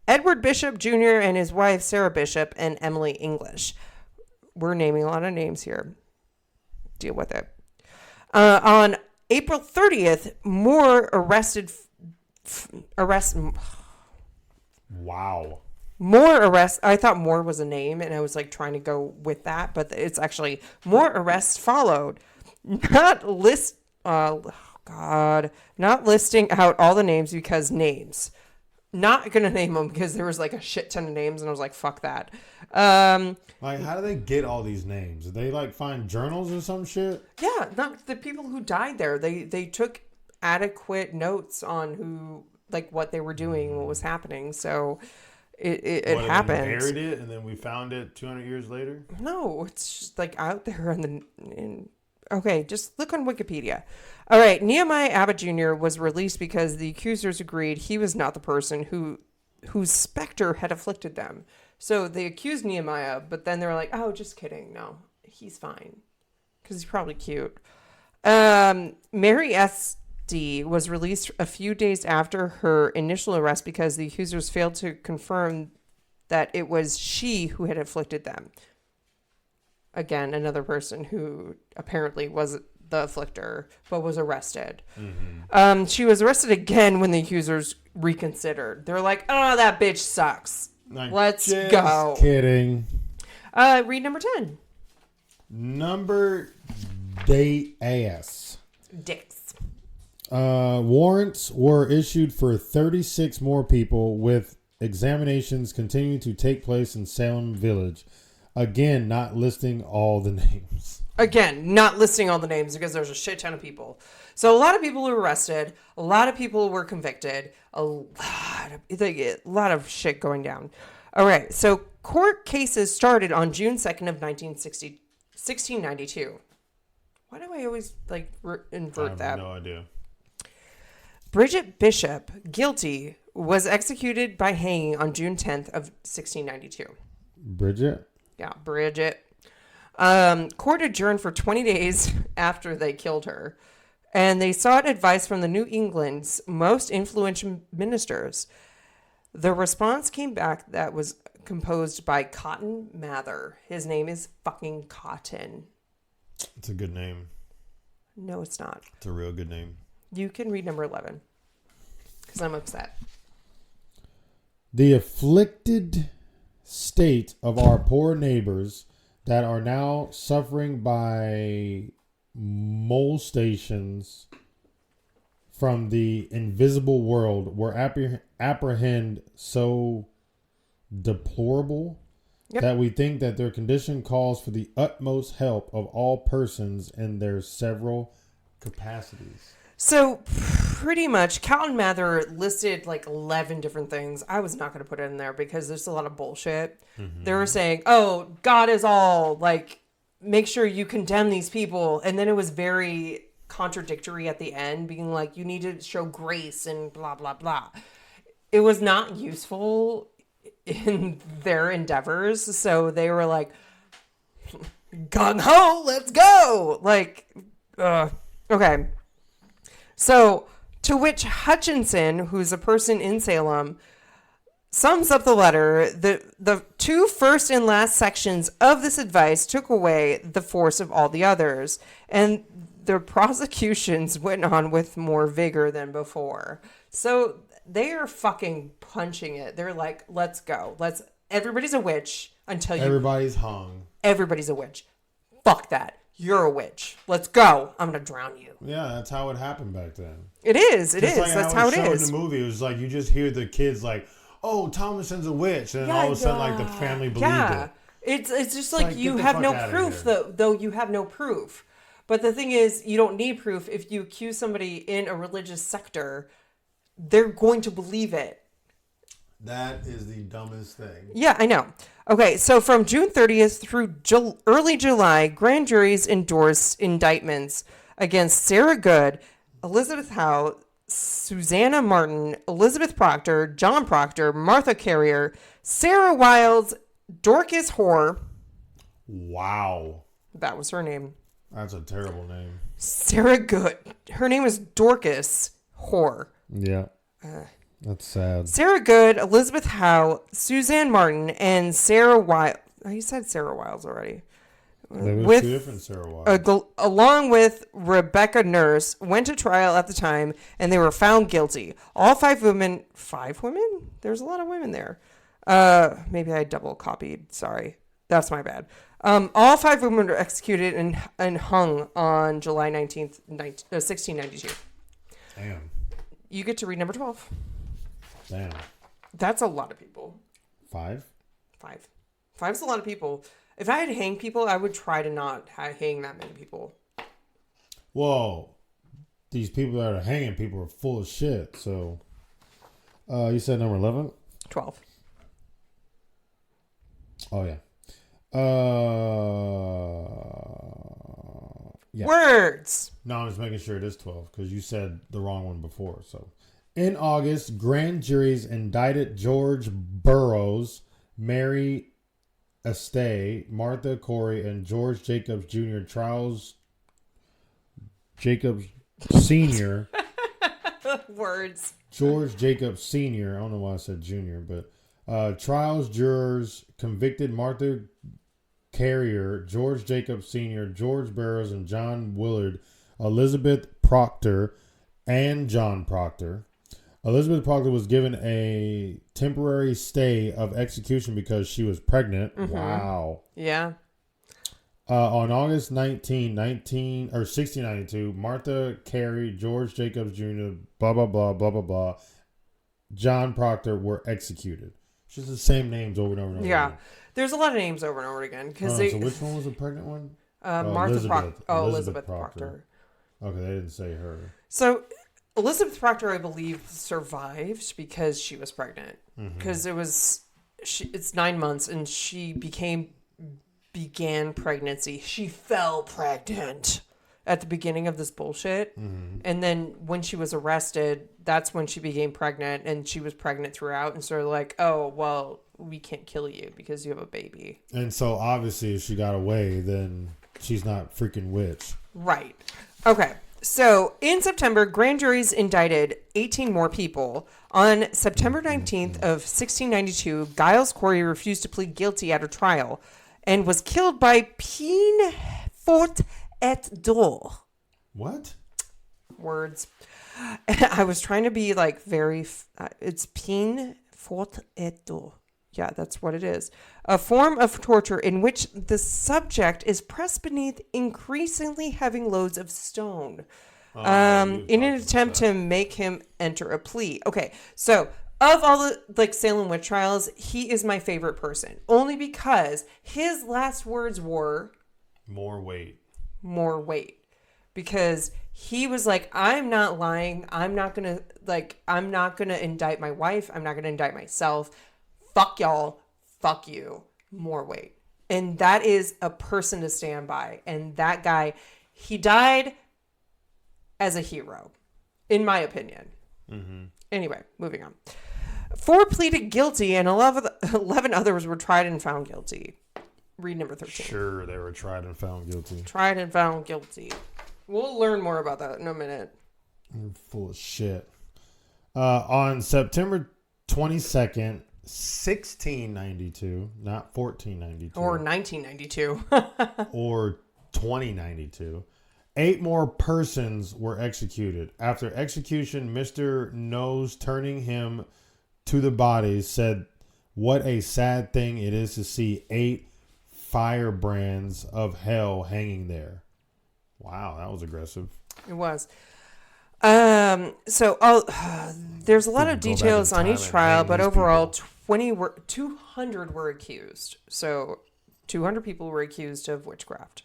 Edward Bishop Jr. and his wife, Sarah Bishop, and Emily English. We're naming a lot of names here. Deal with it. On April 30th, Moore Wow. More arrests. I thought Moore was a name, and I was like trying to go with that, but it's actually more arrests followed. Not listing out all the names because names. Not gonna name them because there was like a shit ton of names, and I was like, fuck that. Like, how do they get all these names? Did they like find journals or some shit? Yeah, not the people who died there. They took adequate notes on who, like, what they were doing, what was happening. So it happened. We buried it, and then we found it 200 years later. No, it's just like out there okay, just look on Wikipedia. All right, Nehemiah Abbott Jr. was released because the accusers agreed he was not the person whose specter had afflicted them. So they accused Nehemiah, but then they're like, oh, just kidding. No, he's fine. Because he's probably cute. Mary S.D. was released a few days after her initial arrest because the accusers failed to confirm that it was she who had afflicted them. Again, another person who apparently was the afflictor, but was arrested. Mm-hmm. She was arrested again when the accusers reconsidered. They're like, oh, that bitch sucks. Like, let's just go. Kidding. Read number 10. Number DAS. Dicks. Warrants were issued for 36 more people, with examinations continuing to take place in Salem Village. Again, not listing all the names. Again, not listing all the names because there's a shit ton of people. So a lot of people were arrested. A lot of people were convicted. A lot of shit going down. All right. So court cases started on June 2nd of 1692. Why do I always invert that? I have no idea. Bridget Bishop, guilty, was executed by hanging on June 10th of 1692. Bridget? Yeah, Bridget. Court adjourned for 20 days after they killed her, and they sought advice from the New England's most influential ministers. The response came back that was composed by Cotton Mather. His name is fucking Cotton. It's a good name. No, it's not. It's a real good name. You can read number 11, because I'm upset. The afflicted state of our poor neighbors that are now suffering by molestations from the invisible world were apprehend so deplorable that we think that their condition calls for the utmost help of all persons in their several capacities. So pretty much Cotton Mather listed like 11 different things. I was not going to put it in there because there's a lot of bullshit. Mm-hmm. They were saying, oh, God is all, like, make sure you condemn these people. And then it was very contradictory at the end, being like, you need to show grace and blah, blah, blah. It was not useful in their endeavors. So they were like, gung-ho, let's go. Like, okay. So, to which Hutchinson, who's a person in Salem, sums up the letter. The two first and last sections of this advice took away the force of all the others, and the prosecutions went on with more vigor than before. So, they are fucking punching it. They're like, let's go. Everybody's a witch until everybody's hung. Everybody's a witch. Fuck that. You're a witch. Let's go. I'm going to drown you. Yeah, that's how it happened back then. It is. It just is. Like that's how it is. In the movie, it was like you just hear the kids like, oh, Thomason's a witch. And then all of a sudden, like, the family believed it. It's just like you have no proof, though you have no proof. But the thing is, you don't need proof. If you accuse somebody in a religious sector, they're going to believe it. That is the dumbest thing. Yeah, I know. Okay, so from June 30th through early July, grand juries endorsed indictments against Sarah Good, Elizabeth Howe, Susanna Martin, Elizabeth Proctor, John Proctor, Martha Carrier, Sarah Wiles, Dorcas Hoare. Wow. That was her name. That's a terrible name. Sarah Good. Her name is Dorcas whore. Yeah. That's sad. Sarah Good, Elizabeth Howe, Suzanne Martin, and Sarah Wiles. Oh, you said Sarah Wiles already. There was 2 different Sarah Wiles. Along with Rebecca Nurse, went to trial at the time, and they were found guilty. All 5 women. 5 women? There's a lot of women there. Maybe I double copied. Sorry. That's my bad. All 5 women were executed and hung on July 19th, 1692. Damn. You get to read number 12. Damn. That's a lot of people. 5? 5. 5's a lot of people. If I had to hang people, I would try to not hang that many people. Well, these people that are hanging people are full of shit. So, you said number 11? 12. Oh, yeah. Yeah. Words. No, I'm just making sure it is 12 because you said the wrong one before. So, in August, grand juries indicted George Burroughs, Mary Estee, Martha Corey, and George Jacobs Jr. Charles Jacobs Sr. Words. George Jacobs Sr. I don't know why I said Jr., but trials jurors convicted Martha Carrier, George Jacobs Sr., George Burroughs, and John Willard, Elizabeth Proctor, and John Proctor. Elizabeth Proctor was given a temporary stay of execution because she was pregnant. Mm-hmm. Wow. Yeah. On August 1692, Martha Carey, George Jacobs Jr., blah, blah, blah, blah, blah, blah, John Proctor were executed. It's just the same names over and over and over again. There's a lot of names over and over again. So which one was the pregnant one? Martha Proctor. Oh, Elizabeth Proctor. Okay, they didn't say her. So Elizabeth Proctor, I believe, survived because she was pregnant. Because it's 9 months and she began pregnancy. She fell pregnant at the beginning of this bullshit. And then when she was arrested, that's when she became pregnant, and she was pregnant throughout. And so they're like, oh, well, we can't kill you because you have a baby. And so obviously if she got away, then she's not freaking witch. Right. Okay. So in September, grand juries indicted 18 more people. On September 19th of 1692, Giles Corey refused to plead guilty at a trial and was killed by peine forte et dure. What? Words. I was trying to be like very... it's peine forte et dure. Yeah, that's what it is. A form of torture in which the subject is pressed beneath increasingly heavy loads of stone in an attempt to make him enter a plea. Okay, so of all the Salem Witch Trials, he is my favorite person. Only because his last words were... More weight. More weight. Because he was like, I'm not lying. I'm not going to indict my wife. I'm not going to indict myself. Fuck y'all. Fuck you. More weight. And that is a person to stand by. And that guy, he died as a hero, in my opinion. Anyway, moving on. 4 pleaded guilty and 11 others were tried and found guilty. Read number 13. Sure, they were tried and found guilty. Tried and found guilty. We'll learn more about that in a minute. You're full of shit. On September 22nd, 1692, not 1492. Or 1992. Or 2092. 8 more persons were executed. After execution, Mr. Nose, turning him to the bodies, said, "What a sad thing it is to see 8 firebrands of hell hanging there." Wow, that was aggressive. It was. There's a lot of details on each trial, but overall, 200 were accused. So 200 people were accused of witchcraft.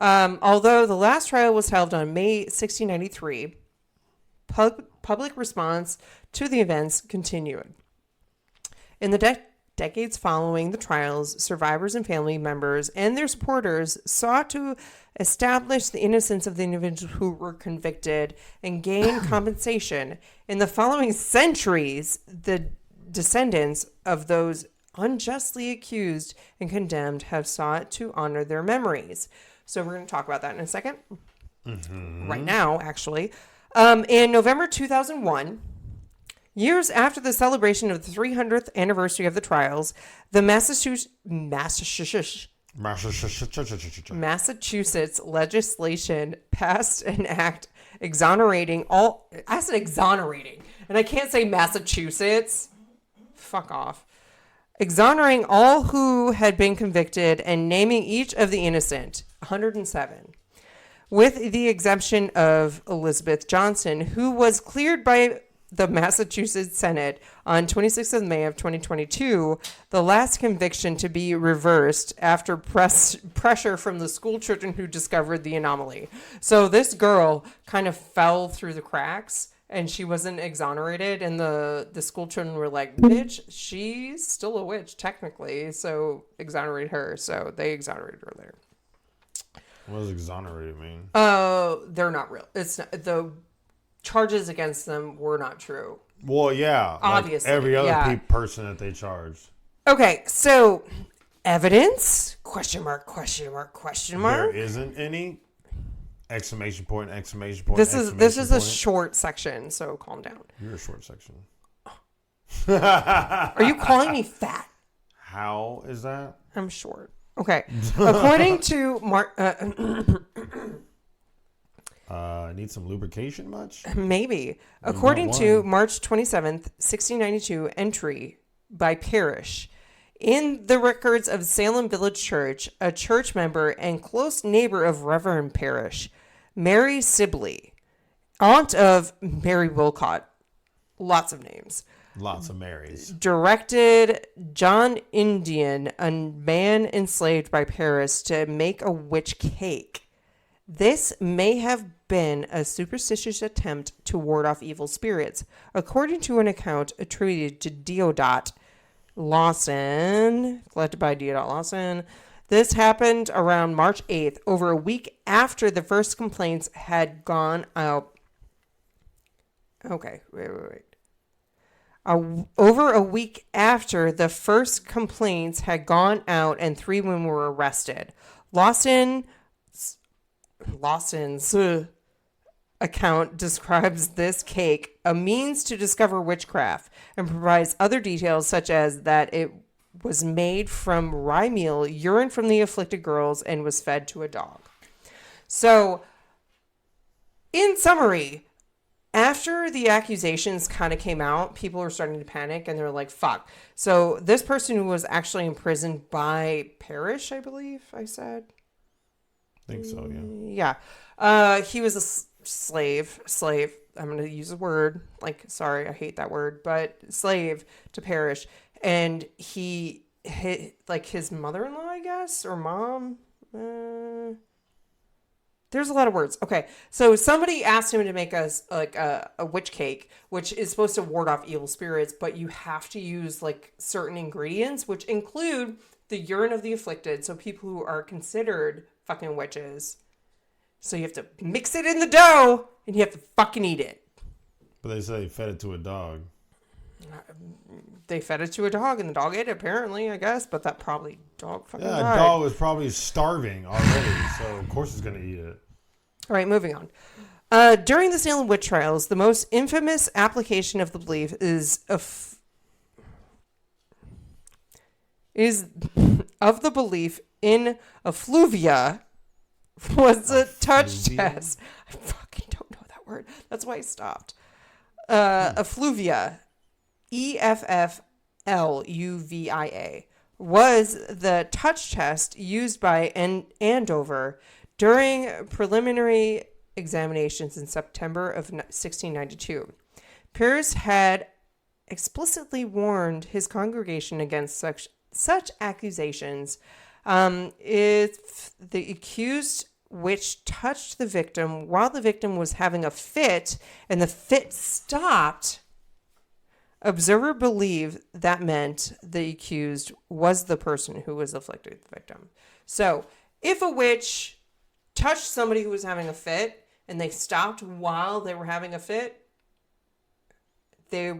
Although the last trial was held on May 1693, public response to the events continued. In the decades following the trials, survivors and family members and their supporters sought to establish the innocence of the individuals who were convicted and gain compensation. In the following centuries, the descendants of those unjustly accused and condemned have sought to honor their memories. So we're going to talk about that in a second. Right now, actually. In November 2001, years after the celebration of the 300th anniversary of the trials, the Massachusetts legislation passed an act exonerating all. I said exonerating, and I can't say Massachusetts. Fuck off. Exonerating all who had been convicted and naming each of the innocent, 107, with the exemption of Elizabeth Johnson, who was cleared by the Massachusetts Senate on 26th of May of 2022, the last conviction to be reversed after pressure from the school children who discovered the anomaly. So this girl kind of fell through the cracks and she wasn't exonerated, and the school children were like, bitch, she's still a witch technically, so exonerate her. So they exonerated her later. What does exonerated mean? They're not real. It's not, the charges against them were not true. Well, yeah. Obviously. Like every other person that they charged. Okay, so evidence? Question mark, question mark, question mark. There isn't any. Exclamation point, exclamation point. This is a short section, so calm down. You're a short section. Are you calling me fat? How is that? I'm short. Okay. According to Mark... need some lubrication much? Maybe. According to March 27th, 1692 entry by parish, in the records of Salem Village Church, a church member and close neighbor of Reverend Parrish, Mary Sibley, aunt of Mary Wilcott, lots of names. Lots of Marys. Directed John Indian, a man enslaved by Paris, to make a witch cake. This may have been a superstitious attempt to ward off evil spirits. According to an account attributed to Deodat Lawson, collected by Deodat Lawson, this happened around March 8th, over a week after the first complaints had gone out. Okay, wait. Over a week after the first complaints had gone out and 3 women were arrested. Lawson's account describes this cake, a means to discover witchcraft, and provides other details such as that it was made from rye meal, urine from the afflicted girls, and was fed to a dog. So, in summary, after the accusations kind of came out, people were starting to panic and they're like, fuck. So this person who was actually imprisoned by Parrish, I believe I said. I think so, yeah. Yeah. He was a slave. I'm going to use a word. Like, sorry, I hate that word. But slave to Parrish. And he hit, like, his mother-in-law, I guess, or mom. There's a lot of words. Okay, so somebody asked him to make us like a witch cake, which is supposed to ward off evil spirits, but you have to use like certain ingredients, which include the urine of the afflicted. So people who are considered fucking witches. So you have to mix it in the dough and you have to fucking eat it. But they say they fed it to a dog. They fed it to a dog and the dog ate it, apparently, I guess. But that probably dog fucking died. Yeah, a dog was probably starving already, so of course it's going to eat it. All right, moving on. During the Salem Witch Trials, the most infamous application of the belief is of the belief in effluvia was a touch test. I fucking don't know that word. That's why I stopped. Effluvia, EFFLUVIA, was the touch test used by Andover during preliminary examinations in September of 1692. Pierce had explicitly warned his congregation against such accusations. If the accused witch touched the victim while the victim was having a fit and the fit stopped, observer believed that meant the accused was the person who was afflicted with the victim. So if a witch touched somebody who was having a fit and they stopped while they were having a fit, they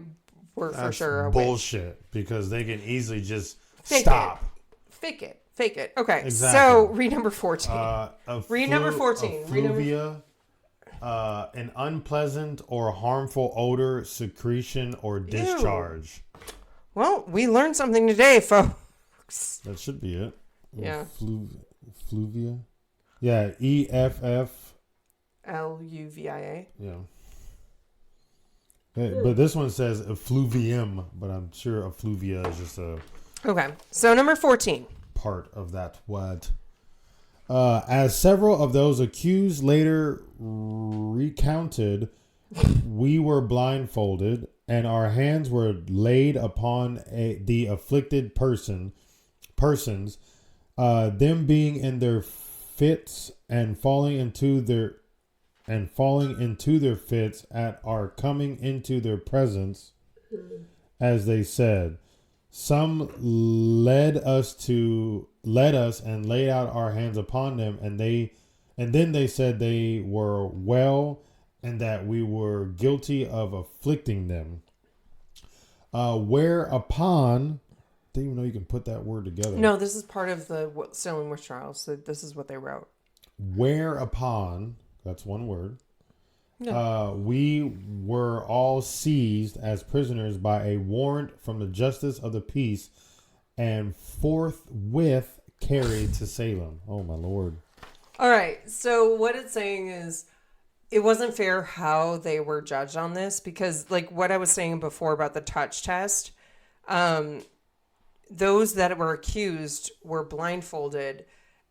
were for sure a bullshit witch. Because they can easily just Fake stop. Fake it. Okay, exactly. so read number 14. Read number 14. Effluvia. An unpleasant or harmful odor, secretion, or discharge. Well, we learned something today, folks. That should be it. Yeah. Fluvia? Yeah, EFF. LUVIA. Yeah. But this one says effluvium, but I'm sure effluvia is just a... Okay, so number 14. Part of that word. As several of those accused later recounted, we were blindfolded and our hands were laid upon the afflicted persons, them being in their fits and falling into their fits at our coming into their presence, as they said. Some led us and laid out our hands upon them, and then they said they were well and that we were guilty of afflicting them. Whereupon, I didn't even know you can put that word together. No, this is part of the Salem Witch Trials, so this is what they wrote. Whereupon, that's one word. Yeah. We were all seized as prisoners by a warrant from the justice of the peace and forthwith carried to Salem. Oh, my Lord. All right. So what it's saying is it wasn't fair how they were judged on this because, like what I was saying before about the touch test, those that were accused were blindfolded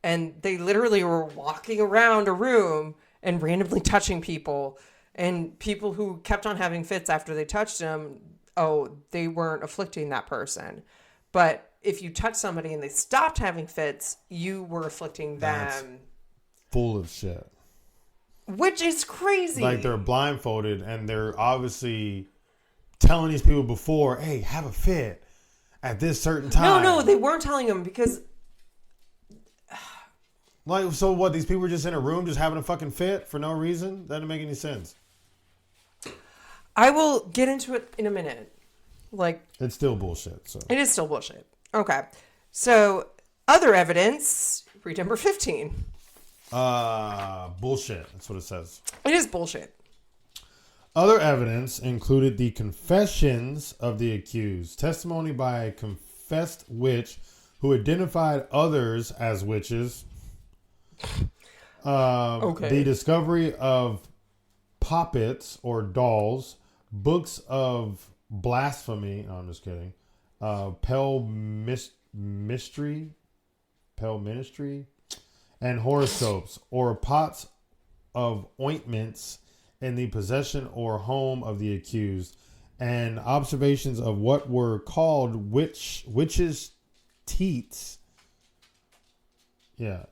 and they literally were walking around a room and randomly touching people, and people who kept on having fits after they touched them, they weren't afflicting that person. But if you touch somebody and they stopped having fits, you were afflicting them. That's full of shit. Which is crazy. Like they're blindfolded and they're obviously telling these people before, hey, have a fit at this certain time. No, they weren't telling them because... Like, so what? These people were just in a room just having a fucking fit for no reason? That didn't make any sense. I will get into it in a minute. Like, it's still bullshit. So it is still bullshit. Okay. So, other evidence, read number 15. Bullshit. That's what it says. It is bullshit. Other evidence included the confessions of the accused, testimony by a confessed witch who identified others as witches. The discovery of puppets or dolls, books of blasphemy. No, I'm just kidding. Pale ministry, and horoscopes or pots of ointments in the possession or home of the accused, and observations of what were called witches' teats. Yeah.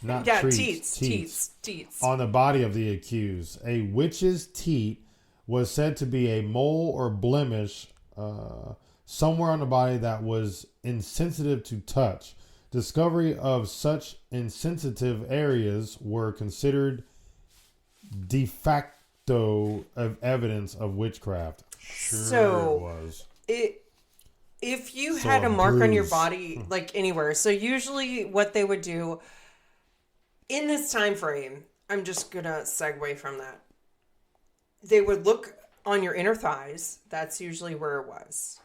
Not treats. Teats. On the body of the accused. A witch's teat was said to be a mole or blemish somewhere on the body that was insensitive to touch. Discovery of such insensitive areas were considered de facto of evidence of witchcraft. Sure it was. If you had a mark on your body, like anywhere, so usually what they would do in this time frame, I'm just gonna segue from that. They would look on your inner thighs. That's usually where it was.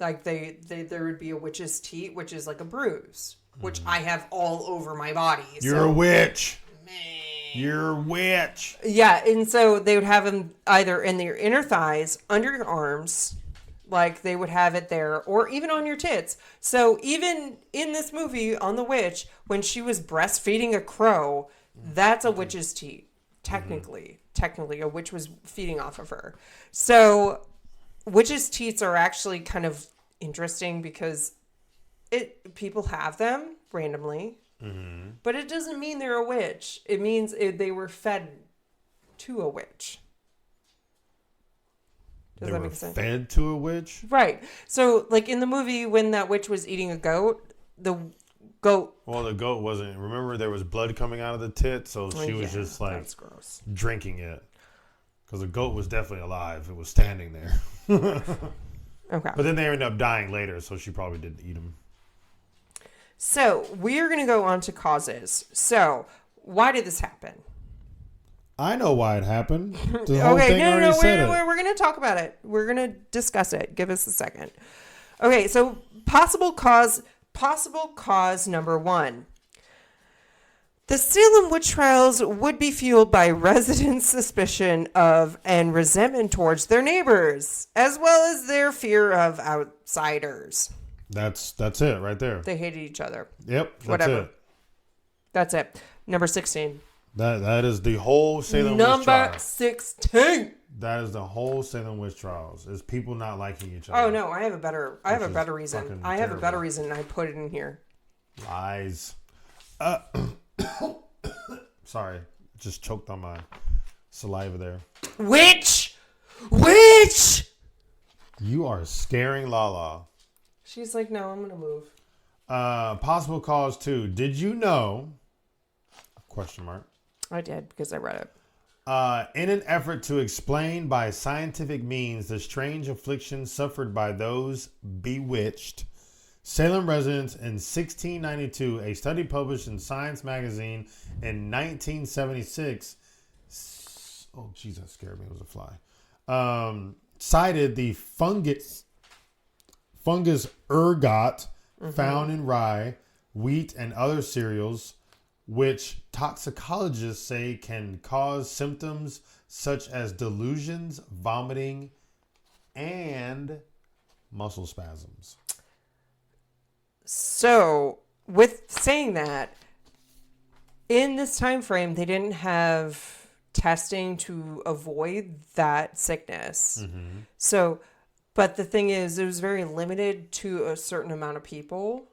Like there would be a witch's teat, which is like a bruise, which I have all over my body. You're a witch. Man. You're a witch. Yeah, and so they would have them either in their inner thighs, under your arms, like they would have it there, or even on your tits. So even in this movie on the witch, when she was breastfeeding a crow, that's a witch's teat. Technically, a witch was feeding off of her. So witches' teats are actually kind of interesting because people have them randomly, but it doesn't mean they're a witch. It means they were fed to a witch. Does that make sense? Fed to a witch? Right. So, like in the movie, when that witch was eating a goat, the goat... Well, the goat wasn't... Remember, there was blood coming out of the tit, so she was just like... That's gross. Drinking it. Because the goat was definitely alive. It was standing there. Okay. But then they ended up dying later, so she probably didn't eat them. So, we're going to go on to causes. So, why did this happen? I know why it happened. The whole Okay, thing already said it. we're going to talk about it. We're going to discuss it. Give us a second. Okay, so possible cause number 1. The Salem Witch Trials would be fueled by residents' suspicion of and resentment towards their neighbors, as well as their fear of outsiders. That's it right there. They hated each other. Yep, that's Whatever. it. That's it. Number 16. That is the whole Salem Witch Trials. Number 16. That is the whole Salem Witch Trials. Is people not liking each other. Oh no, I have a better reason. I have a better terrible. reason. I put it in here. Lies. Sorry, just choked on my saliva there. Witch. You are scaring Lala. She's like, no, I'm gonna move. Possible cause 2. Did you know? Question mark. I did because I read it. In an effort to explain by scientific means the strange affliction suffered by those bewitched, Salem residents in 1692, a study published in Science magazine in 1976. Oh, jeez, that scared me. It was a fly. Cited the fungus ergot found in rye, wheat, and other cereals, which toxicologists say can cause symptoms such as delusions, vomiting, and muscle spasms. So, with saying that, in this time frame, they didn't have testing to avoid that sickness. Mm-hmm. So, but the thing is, it was very limited to a certain amount of people.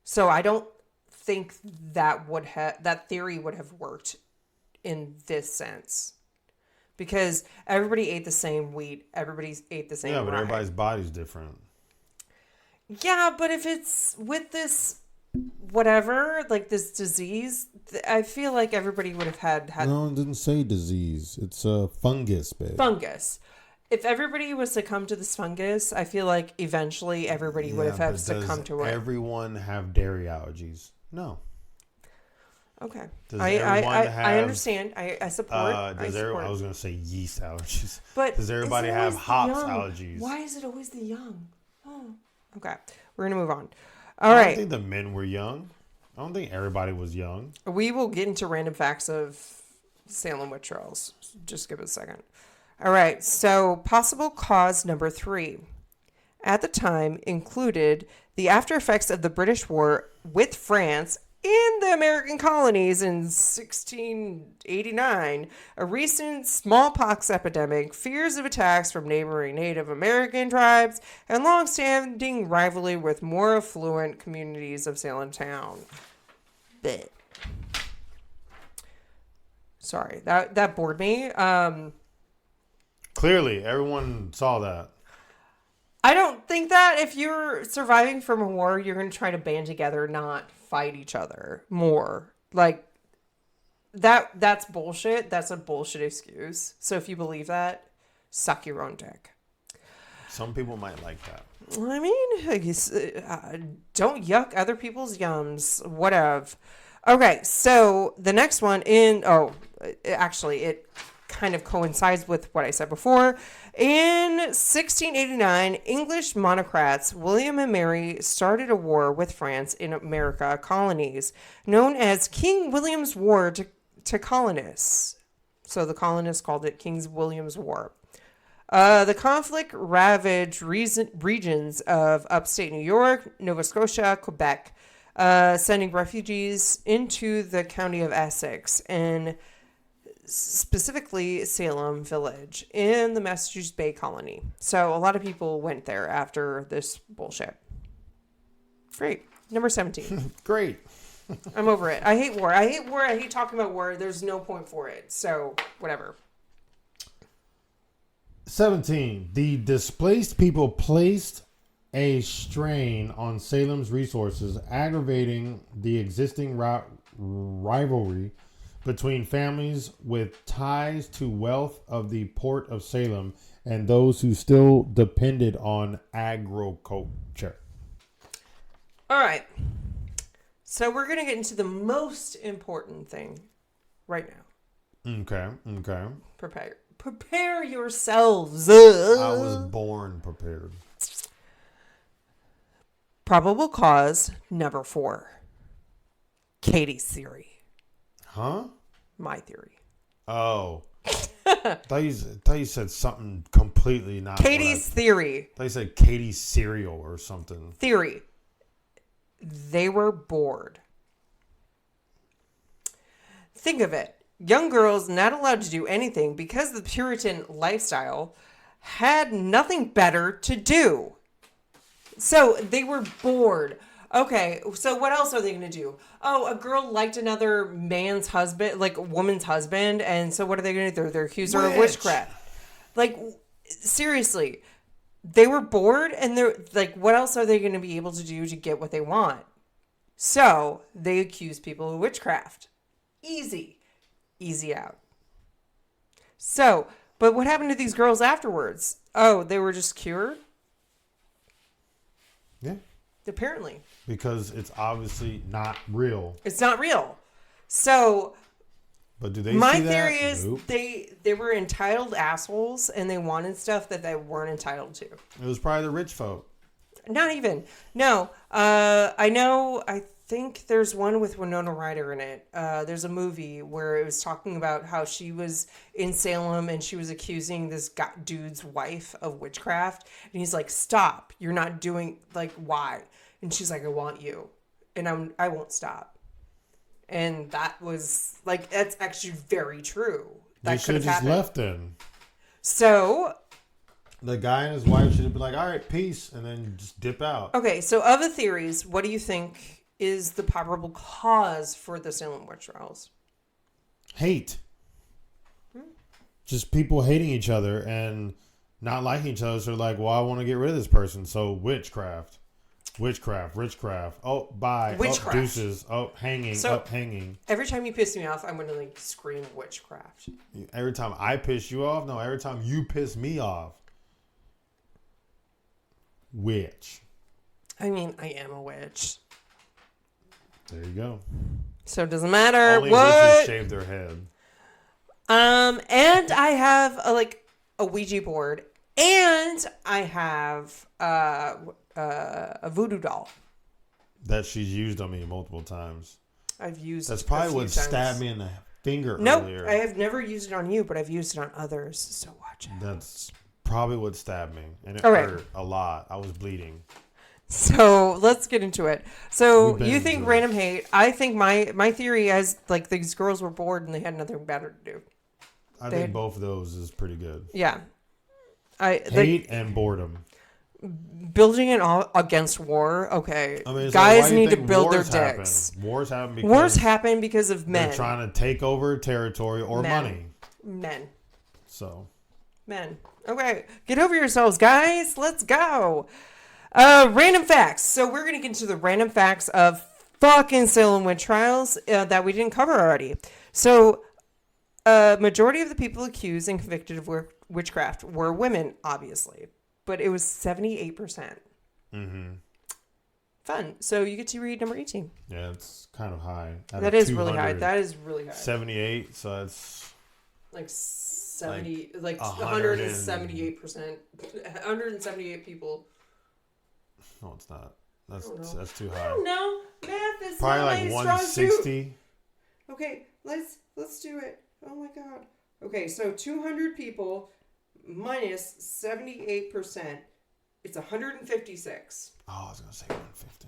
So, I don't think that theory would have worked in this sense, because everybody ate the same wheat, everybody ate the same. Yeah, but rye. everybody's body's different. Yeah, but if it's with this whatever, like this disease, I feel like everybody would have had No, it didn't say disease. It's a fungus, babe. fungus. If everybody was succumb to this fungus, I feel like eventually everybody would have had succumbed to it. Everyone have dairy allergies? No. Okay. Does I understand. I support. I was going to say yeast allergies. But does everybody is it have always the hops young? allergies? Why is it always the young? Oh. Okay. We're going to move on. All I right. don't think the men were young. I don't think everybody was young. We will get into random facts of Salem Witch Trials. Just give it a second. All right. So, possible cause number 3 at the time included the after effects of the British War with France in the American colonies in 1689, a recent smallpox epidemic, fears of attacks from neighboring Native American tribes, and long-standing rivalry with more affluent communities of Salem town. Blech. Sorry, that bored me. Clearly, everyone saw that. I don't think that if you're surviving from a war, you're going to try to band together, not fight each other more. Like, that's bullshit. That's a bullshit excuse. So if you believe that, suck your own dick. Some people might like that. I mean, don't yuck other people's yums. Whatever. Okay, so the next one actually, it kind of coincides with what I said before. In 1689, English monocrats William and Mary started a war with France in America colonies, known as King William's War to colonists. So the colonists called it King William's War. The conflict ravaged regions of upstate New York, Nova Scotia, Quebec, sending refugees into the county of Essex and specifically Salem Village in the Massachusetts Bay Colony. So a lot of people went there after this bullshit. Great. Number 17. Great. I'm over it. I hate war. I hate talking about war. There's no point for it. So whatever. 17. The displaced people placed a strain on Salem's resources, aggravating the existing rivalry between families with ties to wealth of the port of Salem and those who still depended on agriculture. All right. So we're going to get into the most important thing right now. Okay. Prepare yourselves. I was born prepared. Probable cause number 4. Katie's theory. Huh? My theory. Oh. thought you said something completely not. Katie's theory. Thought you said Katie's cereal or something. Theory. They were bored. Think of it. Young girls not allowed to do anything because the Puritan lifestyle had nothing better to do. So they were bored. Okay, so what else are they going to do? Oh, a girl liked another man's husband, like a woman's husband, and so what are they going to do? They're accused her of witchcraft. Like, seriously, they were bored, and they're like, what else are they going to be able to do to get what they want? So they accuse people of witchcraft. Easy out. So, but what happened to these girls afterwards? Oh, they were just cured? Yeah. Apparently. Because it's obviously not real. It's not real. So, but do they my see that? theory is Nope. they were entitled assholes and they wanted stuff that they weren't entitled to. It was probably the rich folk. Not even. No. I think there's one with Winona Ryder in it. There's a movie where it was talking about how she was in Salem and she was accusing this dude's wife of witchcraft. And he's like, stop. You're not doing, like, why? And she's like, I want you. And I won't stop. And that was, like, that's actually very true. They should have just left then. So... the guy and his wife should have been like, all right, peace, and then just dip out. Okay, so of the theories, what do you think is the probable cause for the Salem Witch Trials? Hate. Just people hating each other and not liking each other. So they're like, well, I want to get rid of this person. So witchcraft. Oh, bye. Witchcraft. Oh, deuces. Oh, hanging. So, hanging. Every time you piss me off, I'm going to like scream witchcraft. Every time I piss you off? No, every time you piss me off. Witch. I mean, I am a witch. There you go. So it doesn't matter. Only what? witches shave their head. And I have a Ouija board, and I have a voodoo doll that she's used on me multiple times. I've used. That's probably what stabbed me in the finger earlier. I have never used it on you, but I've used it on others. So watch out. That's probably what stabbed me, and it right. hurt a lot. I was bleeding. So let's get into it. So you think random hate? I think my theory is like these girls were bored and they had nothing better to do. I think both of those is pretty good. Yeah, hate and boredom. Building it all against war. Okay, I mean, guys need to build their dicks. Wars happen because of men. They're trying to take over territory or money. Men. So. Men. Okay, get over yourselves, guys. Let's go. Random facts. So we're going to get into the random facts of fucking Salem Witch Trials that we didn't cover already. So, majority of the people accused and convicted of witchcraft were women, obviously. But it was 78%. Mm-hmm. Fun. So you get to read number 18. Yeah, it's kind of high. That is really high. That is really high. 78, so that's... like 70, like 178%. 178 people. No, it's not. That's too high. I don't know. Math is probably not like my 160. Okay, let's do it. Oh my god. Okay, so 200 people minus 78%. It's 156. Oh, I was gonna say 150.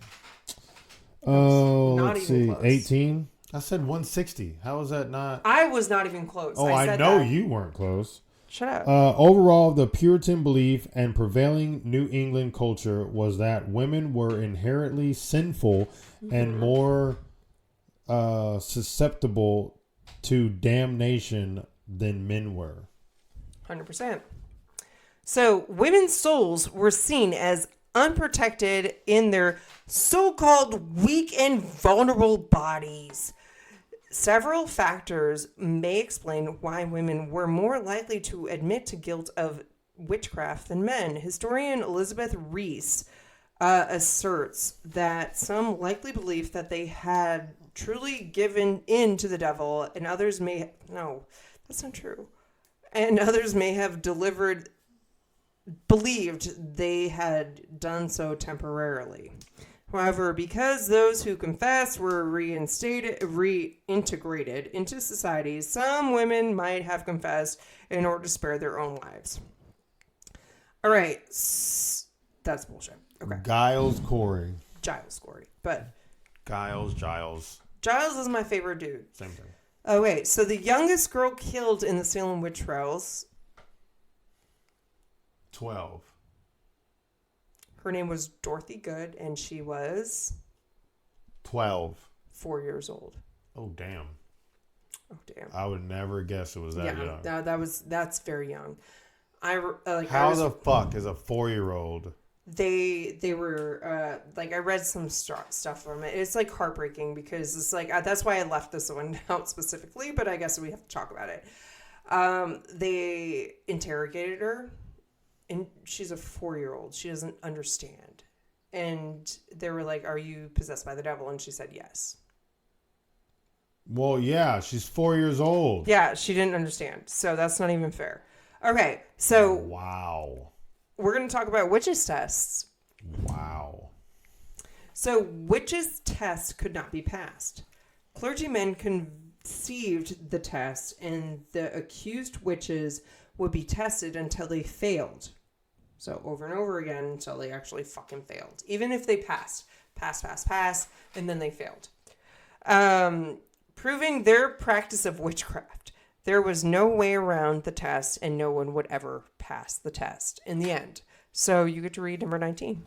Oh, not let's even see. close. 18. I said 160. How is that not? I was not even close. Oh, I know you weren't close. Shut up. Overall, the Puritan belief and prevailing New England culture was that women were inherently sinful and more susceptible to damnation than men were. 100%. So, women's souls were seen as unprotected in their so-called weak and vulnerable bodies. Several factors may explain why women were more likely to admit to guilt of witchcraft than men. Historian Elizabeth Reese asserts that some likely believe that they had truly given in to the devil, and others may no, that's not true, and others may have believed they had done so temporarily. However, because those who confessed were reintegrated into society, some women might have confessed in order to spare their own lives. All right, that's bullshit. Okay, Giles Corey. Giles Corey, but Giles. Giles is my favorite dude. Same thing. Oh wait, so the youngest girl killed in the Salem Witch Trials, 12. her name was Dorothy Good, and she was 12. 4 years old. Oh, damn. Oh damn. I would never guess it was that young. That's very young. How the fuck is a 4-year-old? They were I read some stuff from it. It's like heartbreaking because it's like that's why I left this one out specifically, but I guess we have to talk about it. They interrogated her, and she's a 4-year-old. She doesn't understand, and they were like, "Are you possessed by the devil?" And she said yes. Well, yeah, she's 4 years old. Yeah, she didn't understand, so that's not even fair. Okay, so wow. We're going to talk about witches' tests. Wow. So witches' tests could not be passed. Clergymen conceived the test, and the accused witches would be tested until they failed. So over and over again until they actually fucking failed. Even if they passed, and then they failed. Proving their practice of witchcraft. There was no way around the test, and no one would ever pass the test in the end. So you get to read number 19.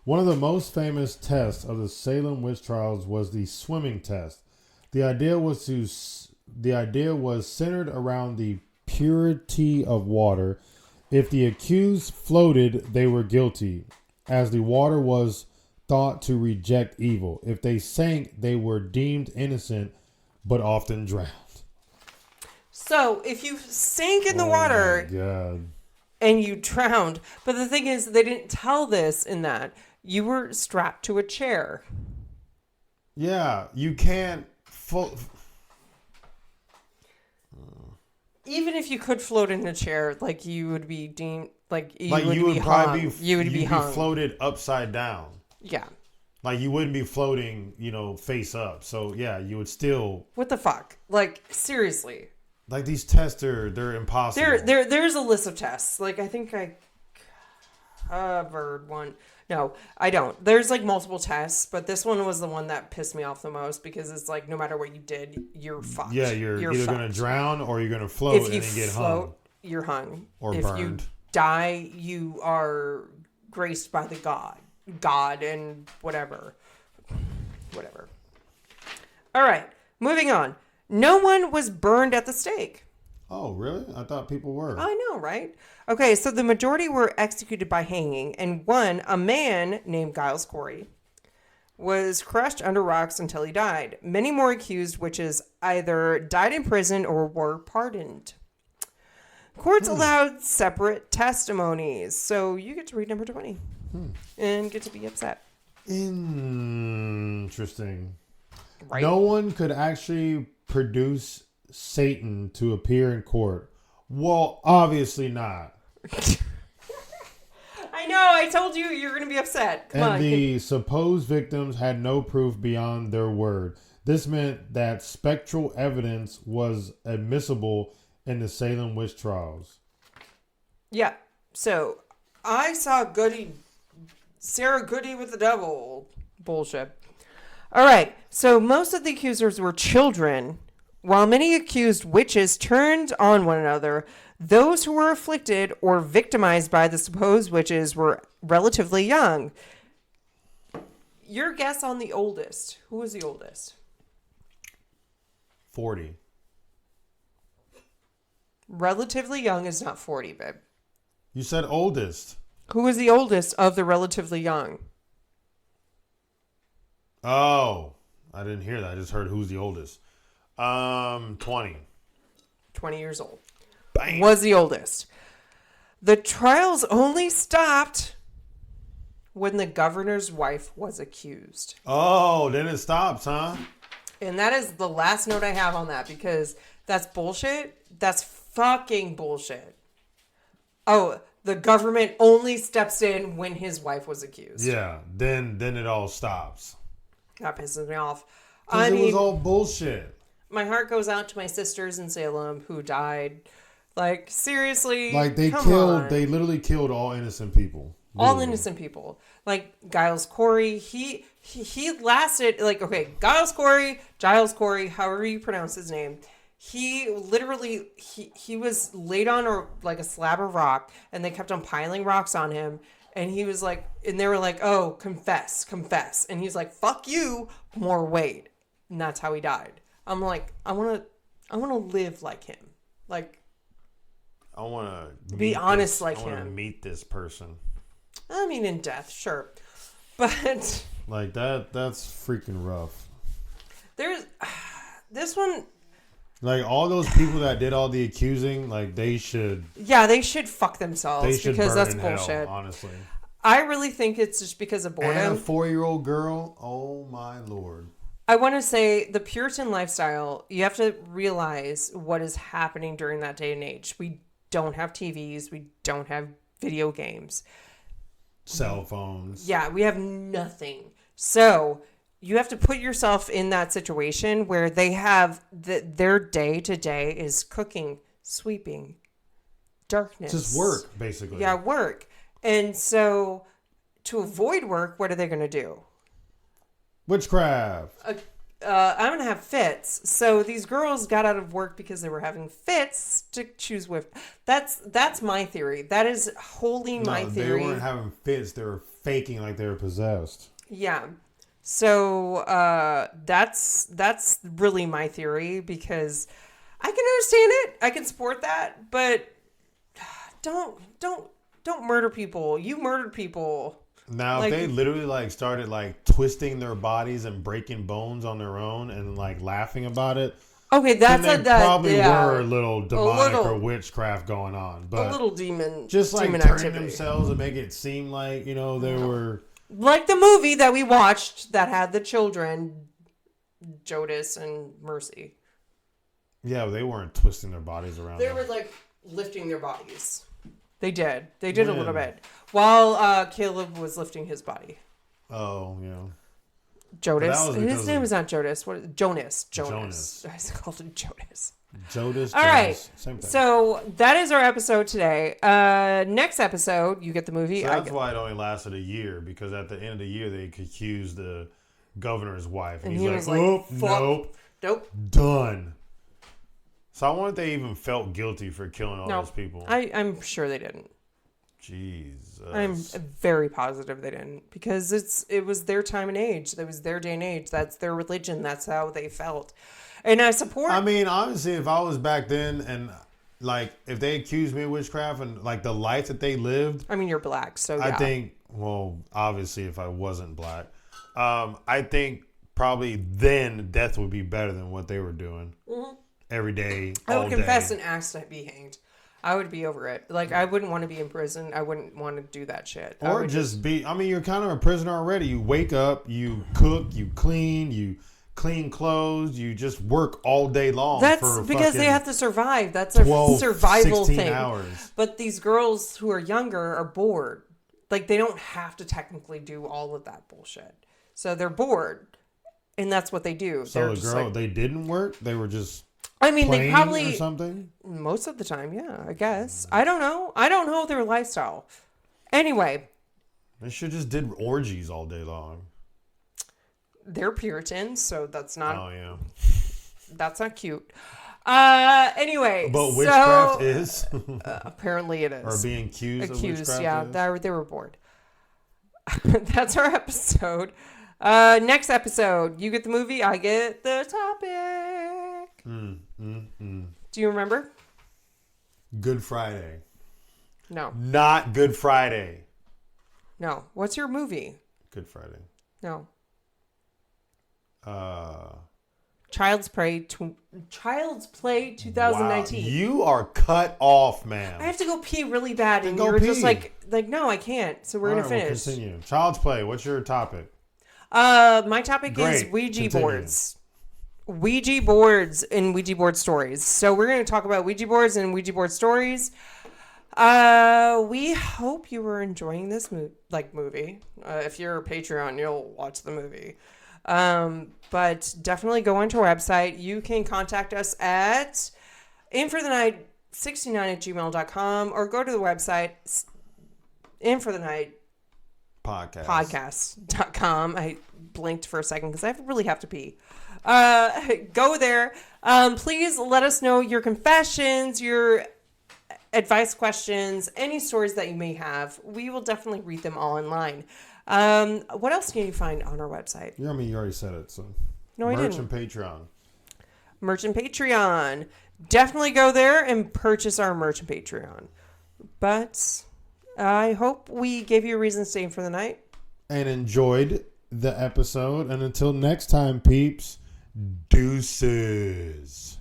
One of the most famous tests of the Salem Witch Trials was the swimming test. The idea was centered around the purity of water. If the accused floated, they were guilty, as the water was thought to reject evil. If they sank, they were deemed innocent, but often drowned. So if you sank in the water and you drowned, but the thing is, they didn't tell this in that you were strapped to a chair. Yeah, you can't float. Even if you could float in a chair, like you would be deemed you would be floated upside down. Yeah. Like you wouldn't be floating, face up. So yeah, you would still. What the fuck? Like seriously. Like these tests they're impossible. There's a list of tests. Like I think I covered one. No, I don't. There's like multiple tests, but this one was the one that pissed me off the most because it's like no matter what you did, you're fucked. Yeah, you're either fucked. gonna drown or you're gonna float and then get hung. You're hung. Or if burned. You die, you are graced by the God and whatever. All right, moving on. No one was burned at the stake. Oh, really? I thought people were. I know, right? Okay, so the majority were executed by hanging, and a man named Giles Corey, was crushed under rocks until he died. Many more accused witches either died in prison or were pardoned. Courts allowed separate testimonies, so you get to read number 20 and get to be upset. Interesting. Right? No one could actually produce Satan to appear in court. Well, obviously not. I know, I told you you're going to be upset. Come on. The supposed victims had no proof beyond their word. This meant that spectral evidence was admissible in the Salem Witch Trials. Yeah, so I saw Sarah Goody with the devil. Bullshit. All right, so most of the accusers were children. While many accused witches turned on one another, those who were afflicted or victimized by the supposed witches were relatively young. Your guess on the oldest. Who was the oldest? 40. Relatively young is not 40, babe. You said oldest. Who was the oldest of the relatively young? Oh, I didn't hear that. I just heard who's the oldest. 20. 20 years old. Bang. Was the oldest. The trials only stopped when the governor's wife was accused. Oh, then it stops, huh? And that is the last note I have on that because that's bullshit. That's fucking bullshit. Oh, the government only steps in when his wife was accused. Yeah, then it all stops. That pisses me off. Because it was all bullshit. My heart goes out to my sisters in Salem who died. Like, seriously. Like, they literally killed all innocent people. All innocent people. Like, Giles Corey, he lasted, like, okay, Giles Corey, however you pronounce his name. He literally, he was laid on a slab of rock, and they kept on piling rocks on him. And he was like, and they were like, oh, confess. And he's like, fuck you, more weight. And that's how he died. I'm like, I want to live like him. Like, I want to be honest like him. I want to meet this person. I mean, in death, sure. But like that's freaking rough. There's this one. Like, all those people that did all the accusing, like, they should fuck themselves. They should because burn that's in bullshit. hell, honestly. I really think it's just because of boredom. And a 4-year-old girl, oh my Lord. I want to say the Puritan lifestyle, you have to realize what is happening during that day and age. We don't have TVs. We don't have video games. Cell phones. Yeah, we have nothing. So you have to put yourself in that situation where they have their day to day is cooking, sweeping, darkness. Just work, basically. Yeah, work. And so to avoid work, what are they going to do? Witchcraft. I'm going to have fits. So these girls got out of work because they were having fits to choose with. That's my theory. That is wholly my theory. They weren't having fits. They were faking like they were possessed. Yeah. So that's really my theory because I can understand it. I can support that, but don't murder people. You murdered people. Now, like, if they literally like started like twisting their bodies and breaking bones on their own and like laughing about it, okay, that's then they probably were a little demonic or witchcraft going on. But a little demon, just like demon turning activity. Themselves and make it seem like they were. Like the movie that we watched that had the children, Jodis and Mercy. Yeah, they weren't twisting their bodies around. They were like lifting their bodies. They did a little bit. While Caleb was lifting his body. Oh, yeah. Jodis. His name is not Jodis. What? Jonas. I called him Jodis. Jodis. All right. Same thing. So that is our episode today. Next episode, you get the movie. So that's why it only lasted a year, because at the end of the year they could accuse the governor's wife, and he's like, "Oh, nope, done." So I wonder if they even felt guilty for killing all those people. I'm sure they didn't. Jesus. I'm very positive they didn't, because it was their time and age. That was their day and age. That's their religion. That's how they felt. And I support. I mean, honestly, if I was back then and like if they accused me of witchcraft and like the life that they lived. I mean, you're black, so yeah. I think, well, obviously if I wasn't black, I think probably then death would be better than what they were doing every day. I would confess day. and ask to be hanged. I would be over it. Like, I wouldn't want to be in prison. I wouldn't want to do that shit. Or just be, I mean, you're kind of a prisoner already. You wake up, you cook, you clean clothes, you just work all day long. That's because they have to survive. That's a 12, survival 16 thing. Hours. But these girls who are younger are bored. Like, they don't have to technically do all of that bullshit. So they're bored. And that's what they do. So they didn't work? They were just... I mean, they probably or something. Most of the time, yeah, I guess. I don't know their lifestyle. Anyway, they should just did orgies all day long. They're Puritans, so that's not. Oh yeah, that's not cute. Anyway, but witchcraft is apparently it is. Or being accused of witchcraft. Yeah, they were bored. That's our episode. Next episode, you get the movie, I get the topic. Do you remember? Good Friday. No. Not Good Friday. No. What's your movie? Good Friday. No. Child's Play 2019. Wow, you are cut off, man. I have to go pee really bad, and go you were just pee. like, no, I can't. So we're All gonna right, we'll finish. continue. Child's Play. What's your topic? My topic is Great. Ouija Continue. boards. Ouija boards and Ouija board stories. So we're going to talk about Ouija boards and Ouija board stories. We hope you were enjoying this movie. If you're a Patreon, you'll watch the movie. But definitely go onto our website. You can contact us at inforthenight69@gmail.com or go to the website inforthenightpodcast.com. I blinked for a second because I really have to pee. Go there. Please let us know your confessions, your advice questions, any stories that you may have. We will definitely read them all online. What else can you find on our website? Yeah, I mean, you already said it. So No, I merch didn't. and Patreon. Merch and Patreon. Definitely go there and purchase our merch and Patreon. But I hope we gave you a reason to stay in for the night. And enjoyed the episode. And until next time, peeps, deuces.